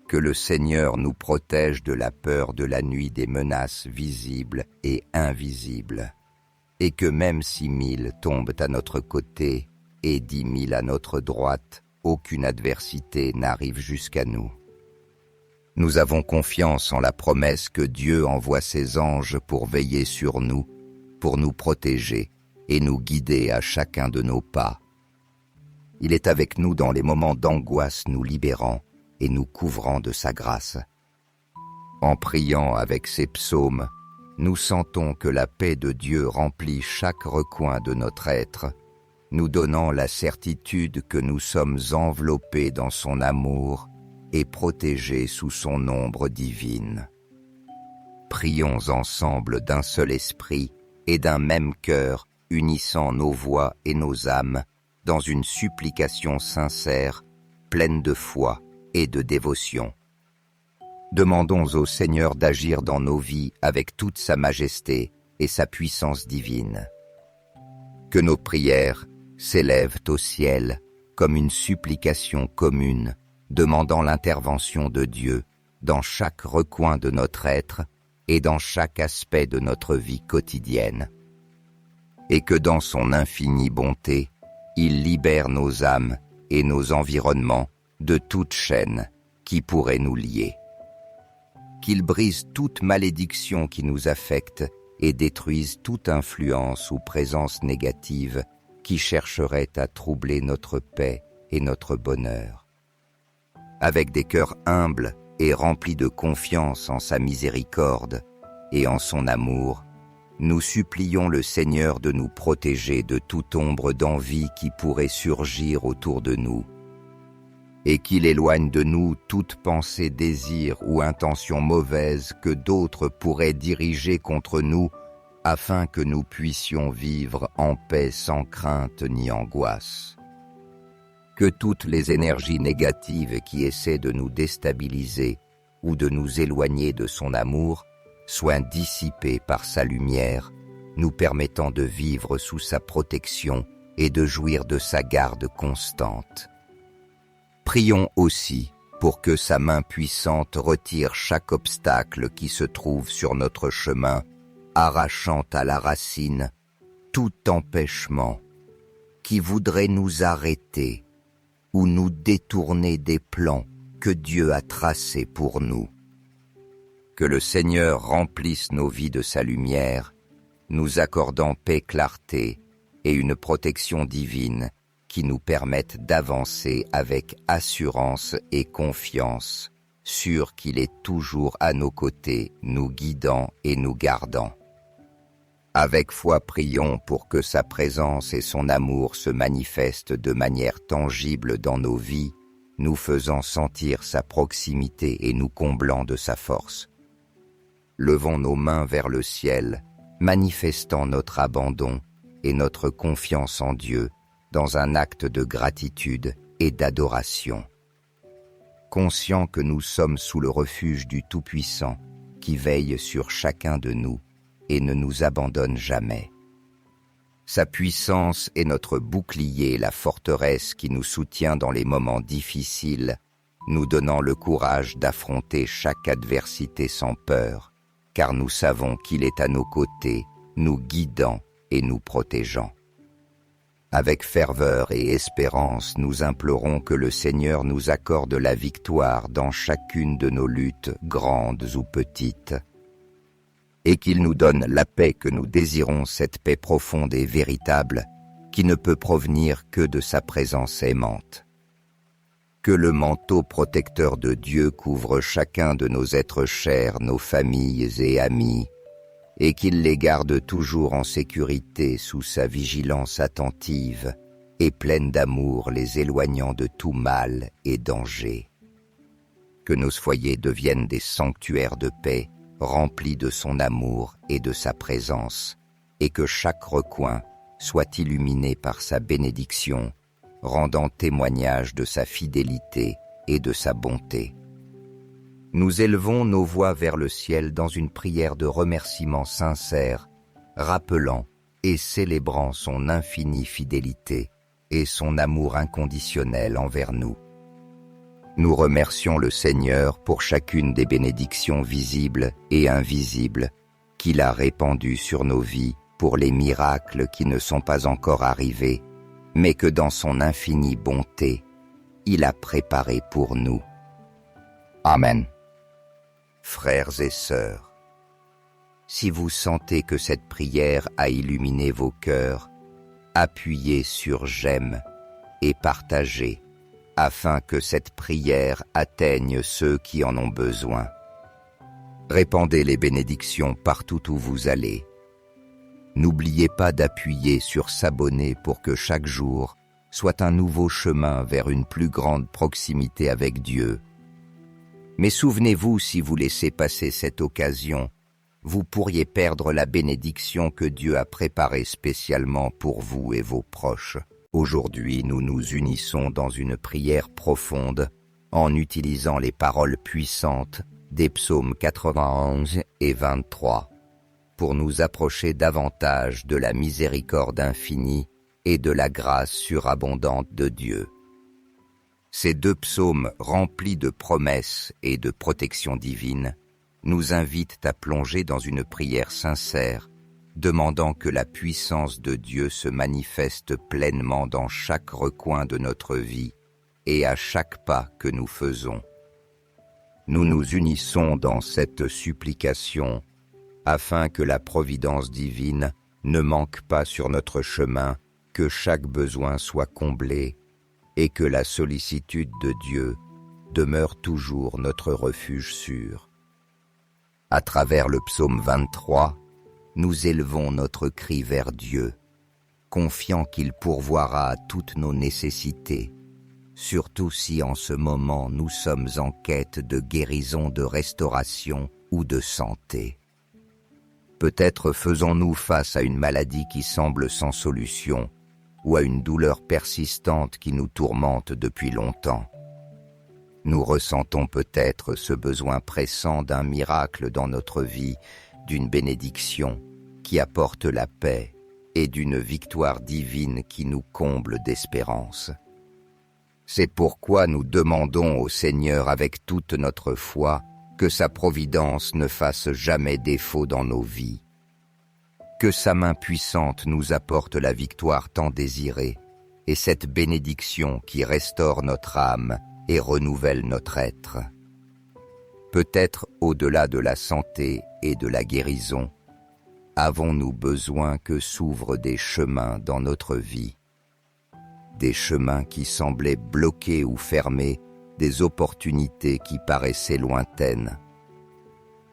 [SPEAKER 1] Que le Seigneur nous protège de la peur de la nuit, des menaces visibles et invisibles, et que même si 1000 tombent à notre côté et 10 000 à notre droite, aucune adversité n'arrive jusqu'à nous. Nous avons confiance en la promesse que Dieu envoie ses anges pour veiller sur nous, pour nous protéger et nous guider à chacun de nos pas. Il est avec nous dans les moments d'angoisse, nous libérant et nous couvrant de sa grâce. En priant avec ces psaumes, nous sentons que la paix de Dieu remplit chaque recoin de notre être, nous donnant la certitude que nous sommes enveloppés dans son amour et protégés sous son ombre divine. Prions ensemble d'un seul esprit et d'un même cœur, unissant nos voix et nos âmes dans une supplication sincère, pleine de foi et de dévotion. Demandons au Seigneur d'agir dans nos vies avec toute sa majesté et sa puissance divine. Que nos prières s'élèvent au ciel comme une supplication commune, demandant l'intervention de Dieu dans chaque recoin de notre être et dans chaque aspect de notre vie quotidienne. Et que dans son infinie bonté, il libère nos âmes et nos environnements de toute chaîne qui pourrait nous lier. Qu'il brise toute malédiction qui nous affecte et détruise toute influence ou présence négative qui chercherait à troubler notre paix et notre bonheur. Avec des cœurs humbles et remplis de confiance en sa miséricorde et en son amour, nous supplions le Seigneur de nous protéger de toute ombre d'envie qui pourrait surgir autour de nous, et qu'il éloigne de nous toute pensée, désir ou intention mauvaise que d'autres pourraient diriger contre nous, afin que nous puissions vivre en paix sans crainte ni angoisse. Que toutes les énergies négatives qui essaient de nous déstabiliser ou de nous éloigner de son amour soient dissipées par sa lumière, nous permettant de vivre sous sa protection et de jouir de sa garde constante. Prions aussi pour que sa main puissante retire chaque obstacle qui se trouve sur notre chemin, arrachant à la racine tout empêchement qui voudrait nous arrêter ou nous détourner des plans que Dieu a tracés pour nous. Que le Seigneur remplisse nos vies de sa lumière, nous accordant paix, clarté et une protection divine qui nous permettent d'avancer avec assurance et confiance, sûrs qu'il est toujours à nos côtés, nous guidant et nous gardant. Avec foi, prions pour que sa présence et son amour se manifestent de manière tangible dans nos vies, nous faisant sentir sa proximité et nous comblant de sa force. Levons nos mains vers le ciel, manifestant notre abandon et notre confiance en Dieu dans un acte de gratitude et d'adoration. Conscients que nous sommes sous le refuge du Tout-Puissant qui veille sur chacun de nous et ne nous abandonne jamais. Sa puissance est notre bouclier, la forteresse qui nous soutient dans les moments difficiles, nous donnant le courage d'affronter chaque adversité sans peur, car nous savons qu'il est à nos côtés, nous guidant et nous protégeant. Avec ferveur et espérance, nous implorons que le Seigneur nous accorde la victoire dans chacune de nos luttes, grandes ou petites, et qu'il nous donne la paix que nous désirons, cette paix profonde et véritable qui ne peut provenir que de sa présence aimante. Que le manteau protecteur de Dieu couvre chacun de nos êtres chers, nos familles et amis, et qu'il les garde toujours en sécurité sous sa vigilance attentive et pleine d'amour, les éloignant de tout mal et danger. Que nos foyers deviennent des sanctuaires de paix, remplis de son amour et de sa présence, et que chaque recoin soit illuminé par sa bénédiction, rendant témoignage de sa fidélité et de sa bonté. Nous élevons nos voix vers le ciel dans une prière de remerciement sincère, rappelant et célébrant son infinie fidélité et son amour inconditionnel envers nous. Nous remercions le Seigneur pour chacune des bénédictions visibles et invisibles qu'il a répandues sur nos vies, pour les miracles qui ne sont pas encore arrivés, mais que dans son infinie bonté, il a préparés pour nous. Amen. Frères et sœurs, si vous sentez que cette prière a illuminé vos cœurs, appuyez sur j'aime et partagez, afin que cette prière atteigne ceux qui en ont besoin. Répandez les bénédictions partout où vous allez. N'oubliez pas d'appuyer sur s'abonner pour que chaque jour soit un nouveau chemin vers une plus grande proximité avec Dieu. Mais souvenez-vous, si vous laissez passer cette occasion, vous pourriez perdre la bénédiction que Dieu a préparée spécialement pour vous et vos proches. Aujourd'hui, nous nous unissons dans une prière profonde en utilisant les paroles puissantes des psaumes 91 et 23 pour nous approcher davantage de la miséricorde infinie et de la grâce surabondante de Dieu. Ces deux psaumes remplis de promesses et de protection divine nous invitent à plonger dans une prière sincère, demandant que la puissance de Dieu se manifeste pleinement dans chaque recoin de notre vie et à chaque pas que nous faisons. Nous nous unissons dans cette supplication afin que la providence divine ne manque pas sur notre chemin, que chaque besoin soit comblé et que la sollicitude de Dieu demeure toujours notre refuge sûr. À travers le psaume 23, nous élevons notre cri vers Dieu, confiant qu'il pourvoira à toutes nos nécessités, surtout si en ce moment nous sommes en quête de guérison, de restauration ou de santé. Peut-être faisons-nous face à une maladie qui semble sans solution, ou à une douleur persistante qui nous tourmente depuis longtemps. Nous ressentons peut-être ce besoin pressant d'un miracle dans notre vie, d'une bénédiction qui apporte la paix et d'une victoire divine qui nous comble d'espérance. C'est pourquoi nous demandons au Seigneur avec toute notre foi que sa providence ne fasse jamais défaut dans nos vies. Que sa main puissante nous apporte la victoire tant désirée et cette bénédiction qui restaure notre âme et renouvelle notre être. Peut-être au-delà de la santé et de la guérison, avons-nous besoin que s'ouvrent des chemins dans notre vie, des chemins qui semblaient bloqués ou fermés, des opportunités qui paraissaient lointaines.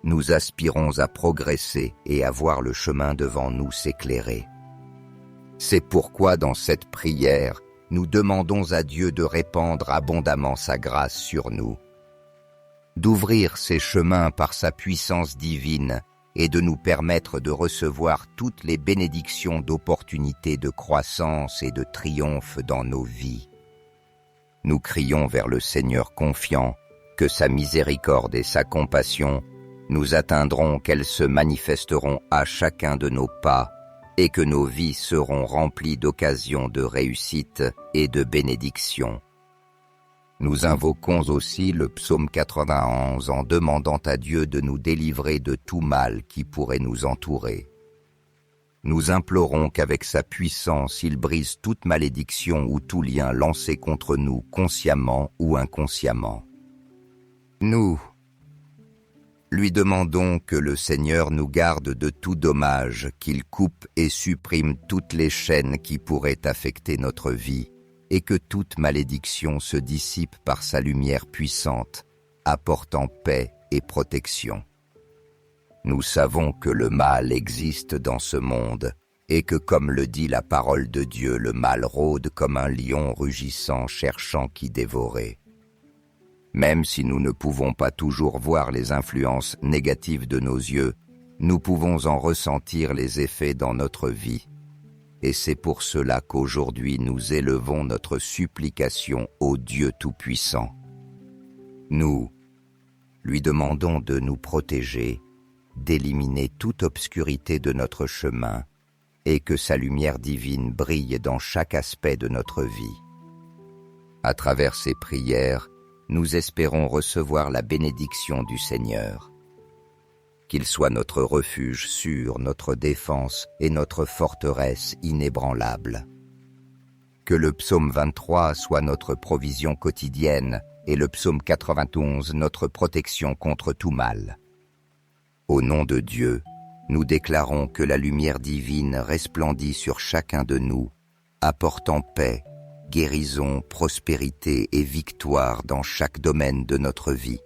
[SPEAKER 1] Nous aspirons à progresser et à voir le chemin devant nous s'éclairer. C'est pourquoi dans cette prière, nous demandons à Dieu de répandre abondamment sa grâce sur nous, d'ouvrir ces chemins par sa puissance divine et de nous permettre de recevoir toutes les bénédictions d'opportunités de croissance et de triomphe dans nos vies. Nous crions vers le Seigneur confiants que sa miséricorde et sa compassion nous atteindront, qu'elles se manifesteront à chacun de nos pas et que nos vies seront remplies d'occasions de réussite et de bénédiction. Nous invoquons aussi le psaume 91 en demandant à Dieu de nous délivrer de tout mal qui pourrait nous entourer. Nous implorons qu'avec sa puissance, il brise toute malédiction ou tout lien lancé contre nous consciemment ou inconsciemment. Nous lui demandons que le Seigneur nous garde de tout dommage, qu'il coupe et supprime toutes les chaînes qui pourraient affecter notre vie, et que toute malédiction se dissipe par sa lumière puissante, apportant paix et protection. Nous savons que le mal existe dans ce monde, et que comme le dit la parole de Dieu, le mal rôde comme un lion rugissant cherchant qui dévorer. Même si nous ne pouvons pas toujours voir les influences négatives de nos yeux, nous pouvons en ressentir les effets dans notre vie. Et c'est pour cela qu'aujourd'hui nous élevons notre supplication au Dieu Tout-Puissant. Nous lui demandons de nous protéger, d'éliminer toute obscurité de notre chemin et que sa lumière divine brille dans chaque aspect de notre vie. À travers ces prières, nous espérons recevoir la bénédiction du Seigneur. Qu'il soit notre refuge sûr, notre défense et notre forteresse inébranlable. Que le psaume 23 soit notre provision quotidienne et le psaume 91 notre protection contre tout mal. Au nom de Dieu, nous déclarons que la lumière divine resplendit sur chacun de nous, apportant paix, guérison, prospérité et victoire dans chaque domaine de notre vie.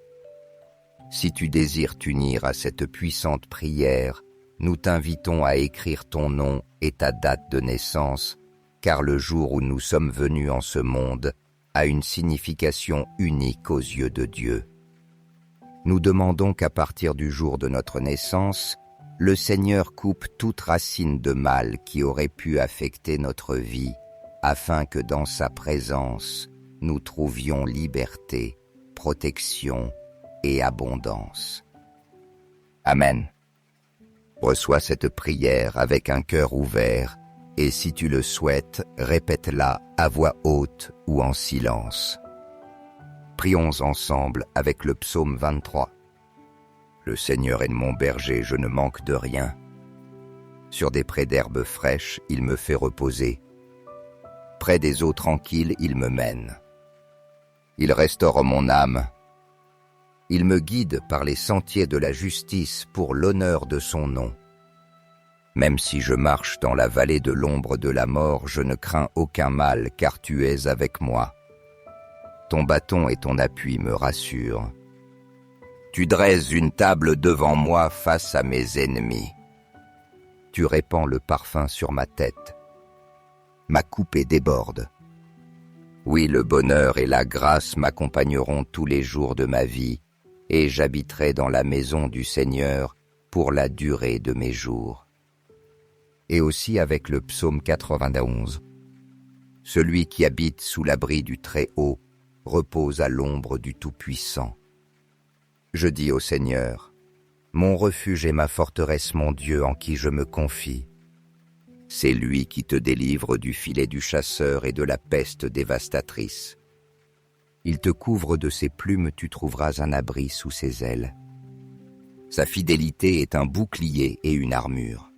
[SPEAKER 1] Si tu désires t'unir à cette puissante prière, nous t'invitons à écrire ton nom et ta date de naissance, car le jour où nous sommes venus en ce monde a une signification unique aux yeux de Dieu. Nous demandons qu'à partir du jour de notre naissance, le Seigneur coupe toute racine de mal qui aurait pu affecter notre vie, afin que dans sa présence, nous trouvions liberté, protection et abondance. Amen. Reçois cette prière avec un cœur ouvert et si tu le souhaites, répète-la à voix haute ou en silence. Prions ensemble avec le psaume 23. Le Seigneur est mon berger, je ne manque de rien. Sur des prés d'herbes fraîches, il me fait reposer. Près des eaux tranquilles, il me mène. Il restaure mon âme. Il me guide par les sentiers de la justice pour l'honneur de son nom. Même si je marche dans la vallée de l'ombre de la mort, je ne crains aucun mal, car tu es avec moi. Ton bâton et ton appui me rassurent. Tu dresses une table devant moi face à mes ennemis. Tu répands le parfum sur ma tête. Ma coupée déborde. Oui, le bonheur et la grâce m'accompagneront tous les jours de ma vie, et j'habiterai dans la maison du Seigneur pour la durée de mes jours. Et aussi avec le psaume 91. Celui qui habite sous l'abri du Très-Haut repose à l'ombre du Tout-Puissant. Je dis au Seigneur, mon refuge est ma forteresse, mon Dieu en qui je me confie. C'est lui qui te délivre du filet du chasseur et de la peste dévastatrice. Il te couvre de ses plumes, tu trouveras un abri sous ses ailes. Sa fidélité est un bouclier et une armure.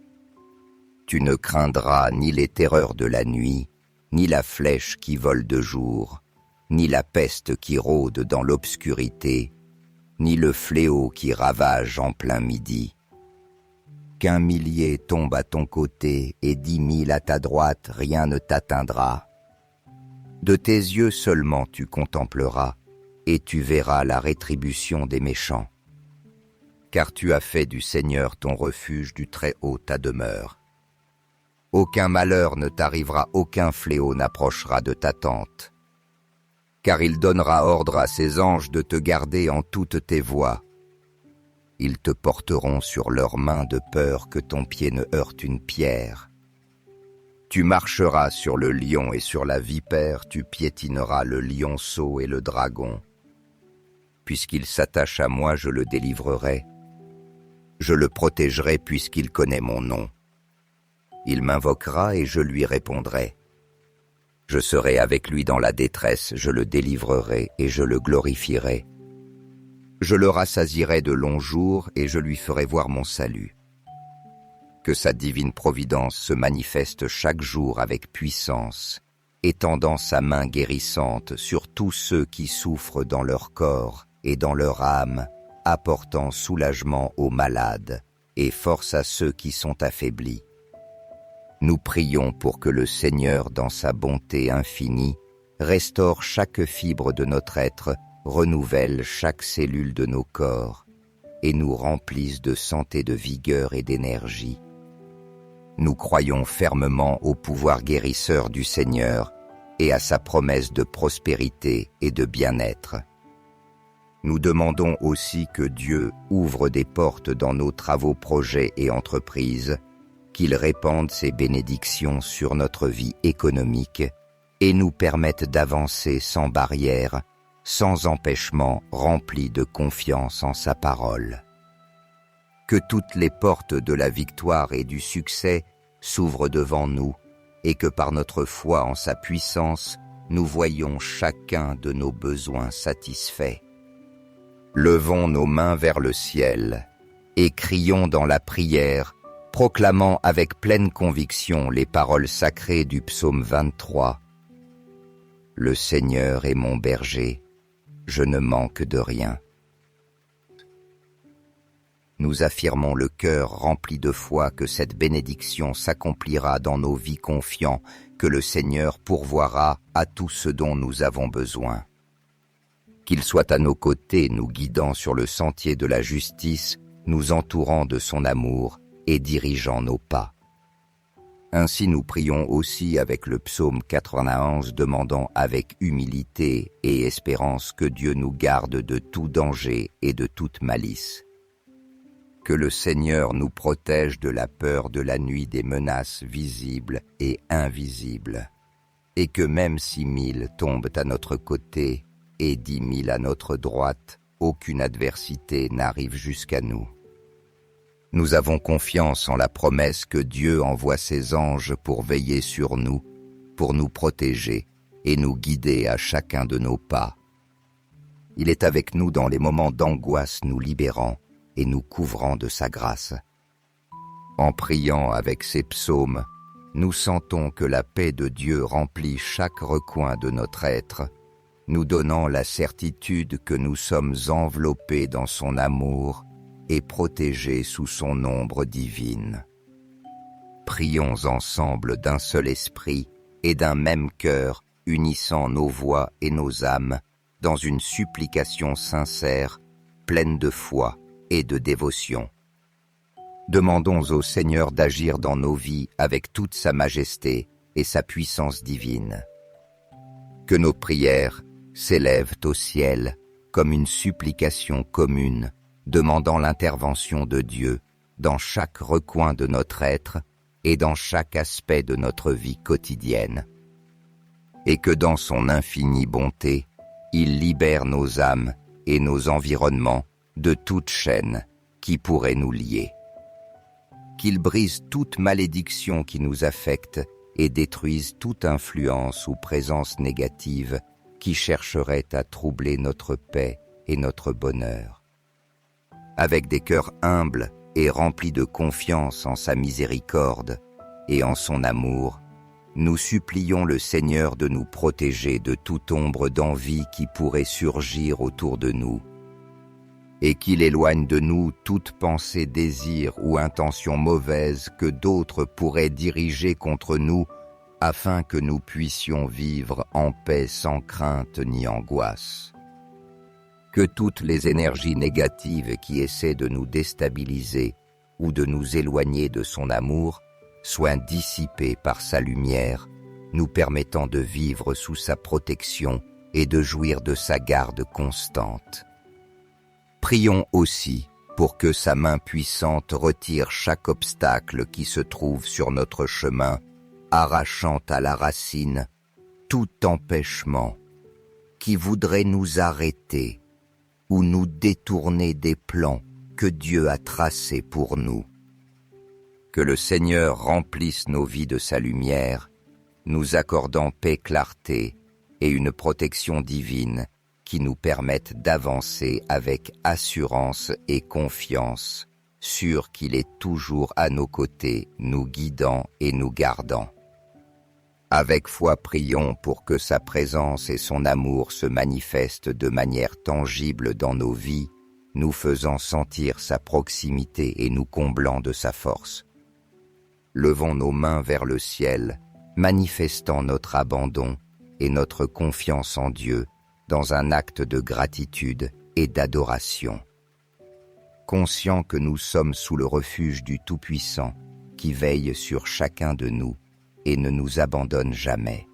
[SPEAKER 1] Tu ne craindras ni les terreurs de la nuit, ni la flèche qui vole de jour, ni la peste qui rôde dans l'obscurité, ni le fléau qui ravage en plein midi. Qu'un millier tombe à ton côté et 10 000 à ta droite, rien ne t'atteindra. De tes yeux seulement tu contempleras, et tu verras la rétribution des méchants. Car tu as fait du Seigneur ton refuge, du Très-Haut ta demeure. Aucun malheur ne t'arrivera, aucun fléau n'approchera de ta tente. Car il donnera ordre à ses anges de te garder en toutes tes voies. ils te porteront sur leurs mains de peur que ton pied ne heurte une pierre. Tu marcheras sur le lion et sur la vipère, tu piétineras le lionceau et le dragon. Puisqu'il s'attache à moi, je le délivrerai. Je le protégerai puisqu'il connaît mon nom. Il m'invoquera et je lui répondrai. Je serai avec lui dans la détresse, je le délivrerai et je le glorifierai. Je le rassasierai de longs jours et je lui ferai voir mon salut. Que sa divine providence se manifeste chaque jour avec puissance, étendant sa main guérissante sur tous ceux qui souffrent dans leur corps et dans leur âme, apportant soulagement aux malades et force à ceux qui sont affaiblis. Nous prions pour que le Seigneur, dans sa bonté infinie, restaure chaque fibre de notre être, renouvelle chaque cellule de nos corps et nous remplisse de santé, de vigueur et d'énergie. Nous croyons fermement au pouvoir guérisseur du Seigneur et à sa promesse de prospérité et de bien-être. Nous demandons aussi que Dieu ouvre des portes dans nos travaux, projets et entreprises, qu'il répande ses bénédictions sur notre vie économique et nous permette d'avancer sans barrière, sans empêchement, remplis de confiance en sa parole. Que toutes les portes de la victoire et du succès s'ouvrent devant nous et que par notre foi en sa puissance, nous voyions chacun de nos besoins satisfaits. Levons nos mains vers le ciel et crions dans la prière, proclamant avec pleine conviction les paroles sacrées du psaume 23. Le Seigneur est mon berger, je ne manque de rien. Nous affirmons le cœur rempli de foi que cette bénédiction s'accomplira dans nos vies, confiants que le Seigneur pourvoira à tout ce dont nous avons besoin. Qu'il soit à nos côtés, nous guidant sur le sentier de la justice, nous entourant de son amour et dirigeant nos pas. Ainsi nous prions aussi avec le psaume 91, demandant avec humilité et espérance que Dieu nous garde de tout danger et de toute malice. Que le Seigneur nous protège de la peur de la nuit, des menaces visibles et invisibles, et que même si 1000 tombent à notre côté et 10 000 à notre droite, aucune adversité n'arrive jusqu'à nous. Nous avons confiance en la promesse que Dieu envoie ses anges pour veiller sur nous, pour nous protéger et nous guider à chacun de nos pas. Il est avec nous dans les moments d'angoisse, nous libérant et nous couvrant de sa grâce. En priant avec ces psaumes, nous sentons que la paix de Dieu remplit chaque recoin de notre être, nous donnant la certitude que nous sommes enveloppés dans son amour et protégés sous son ombre divine. Prions ensemble d'un seul esprit et d'un même cœur, unissant nos voix et nos âmes dans une supplication sincère, pleine de foi et de dévotion. Demandons au Seigneur d'agir dans nos vies avec toute sa majesté et sa puissance divine. Que nos prières s'élèvent au ciel comme une supplication commune, demandant l'intervention de Dieu dans chaque recoin de notre être et dans chaque aspect de notre vie quotidienne. Et que dans son infinie bonté, il libère nos âmes et nos environnements de toute chaîne qui pourrait nous lier. Qu'il brise toute malédiction qui nous affecte et détruise toute influence ou présence négative qui chercherait à troubler notre paix et notre bonheur. Avec des cœurs humbles et remplis de confiance en sa miséricorde et en son amour, nous supplions le Seigneur de nous protéger de toute ombre d'envie qui pourrait surgir autour de nous, et qu'il éloigne de nous toute pensée, désir ou intention mauvaise que d'autres pourraient diriger contre nous, afin que nous puissions vivre en paix sans crainte ni angoisse. Que toutes les énergies négatives qui essaient de nous déstabiliser ou de nous éloigner de son amour soient dissipées par sa lumière, nous permettant de vivre sous sa protection et de jouir de sa garde constante. Prions aussi pour que sa main puissante retire chaque obstacle qui se trouve sur notre chemin, arrachant à la racine tout empêchement qui voudrait nous arrêter ou nous détourner des plans que Dieu a tracés pour nous. Que le Seigneur remplisse nos vies de sa lumière, nous accordant paix, clarté et une protection divine qui nous permettent d'avancer avec assurance et confiance, sûrs qu'il est toujours à nos côtés, nous guidant et nous gardant. Avec foi, prions pour que sa présence et son amour se manifestent de manière tangible dans nos vies, nous faisant sentir sa proximité et nous comblant de sa force. Levons nos mains vers le ciel, manifestant notre abandon et notre confiance en Dieu dans un acte de gratitude et d'adoration. Conscients que nous sommes sous le refuge du Tout-Puissant qui veille sur chacun de nous et ne nous abandonne jamais.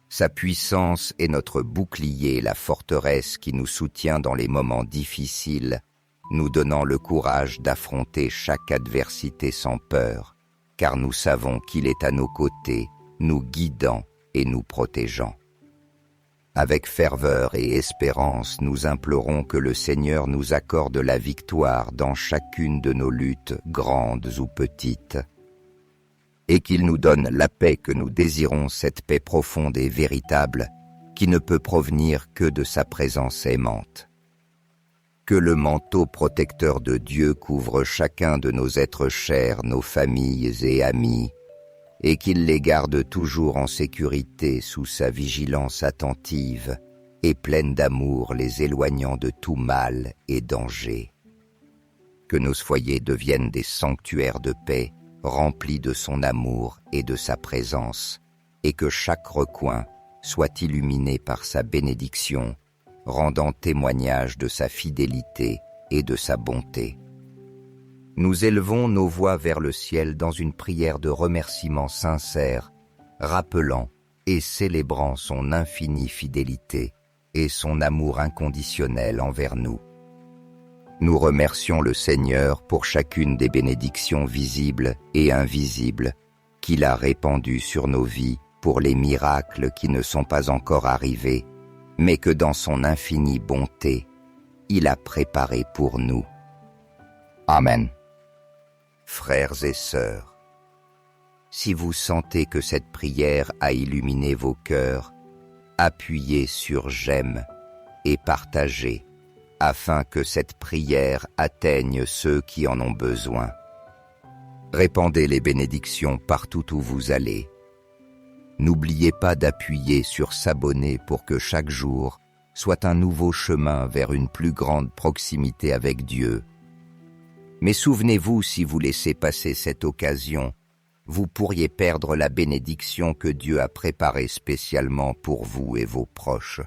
[SPEAKER 1] Sa puissance est notre bouclier, la forteresse qui nous soutient dans les moments difficiles, nous donnant le courage d'affronter chaque adversité sans peur, car nous savons qu'il est à nos côtés, nous guidant et nous protégeant. Avec ferveur et espérance, nous implorons que le Seigneur nous accorde la victoire dans chacune de nos luttes, grandes ou petites, et qu'il nous donne la paix que nous désirons, cette paix profonde et véritable, qui ne peut provenir que de sa présence aimante. Que le manteau protecteur de Dieu couvre chacun de nos êtres chers, nos familles et amis, et qu'il les garde toujours en sécurité sous sa vigilance attentive et pleine d'amour, les éloignant de tout mal et danger. Que nos foyers deviennent des sanctuaires de paix, remplis de son amour et de sa présence, et que chaque recoin soit illuminé par sa bénédiction, rendant témoignage de sa fidélité et de sa bonté. Nous élevons nos voix vers le ciel dans une prière de remerciement sincère, rappelant et célébrant son infinie fidélité et son amour inconditionnel envers nous. Nous remercions le Seigneur pour chacune des bénédictions visibles et invisibles qu'il a répandues sur nos vies, pour les miracles qui ne sont pas encore arrivés, mais que dans son infinie bonté, il a préparés pour nous. Amen. Frères et sœurs, si vous sentez que cette prière a illuminé vos cœurs, appuyez sur j'aime et partagez, afin que cette prière atteigne ceux qui en ont besoin. Répandez les bénédictions partout où vous allez. N'oubliez pas d'appuyer sur s'abonner pour que chaque jour soit un nouveau chemin vers une plus grande proximité avec Dieu. Mais souvenez-vous, si vous laissez passer cette occasion, vous pourriez perdre la bénédiction que Dieu a préparée spécialement pour vous et vos proches.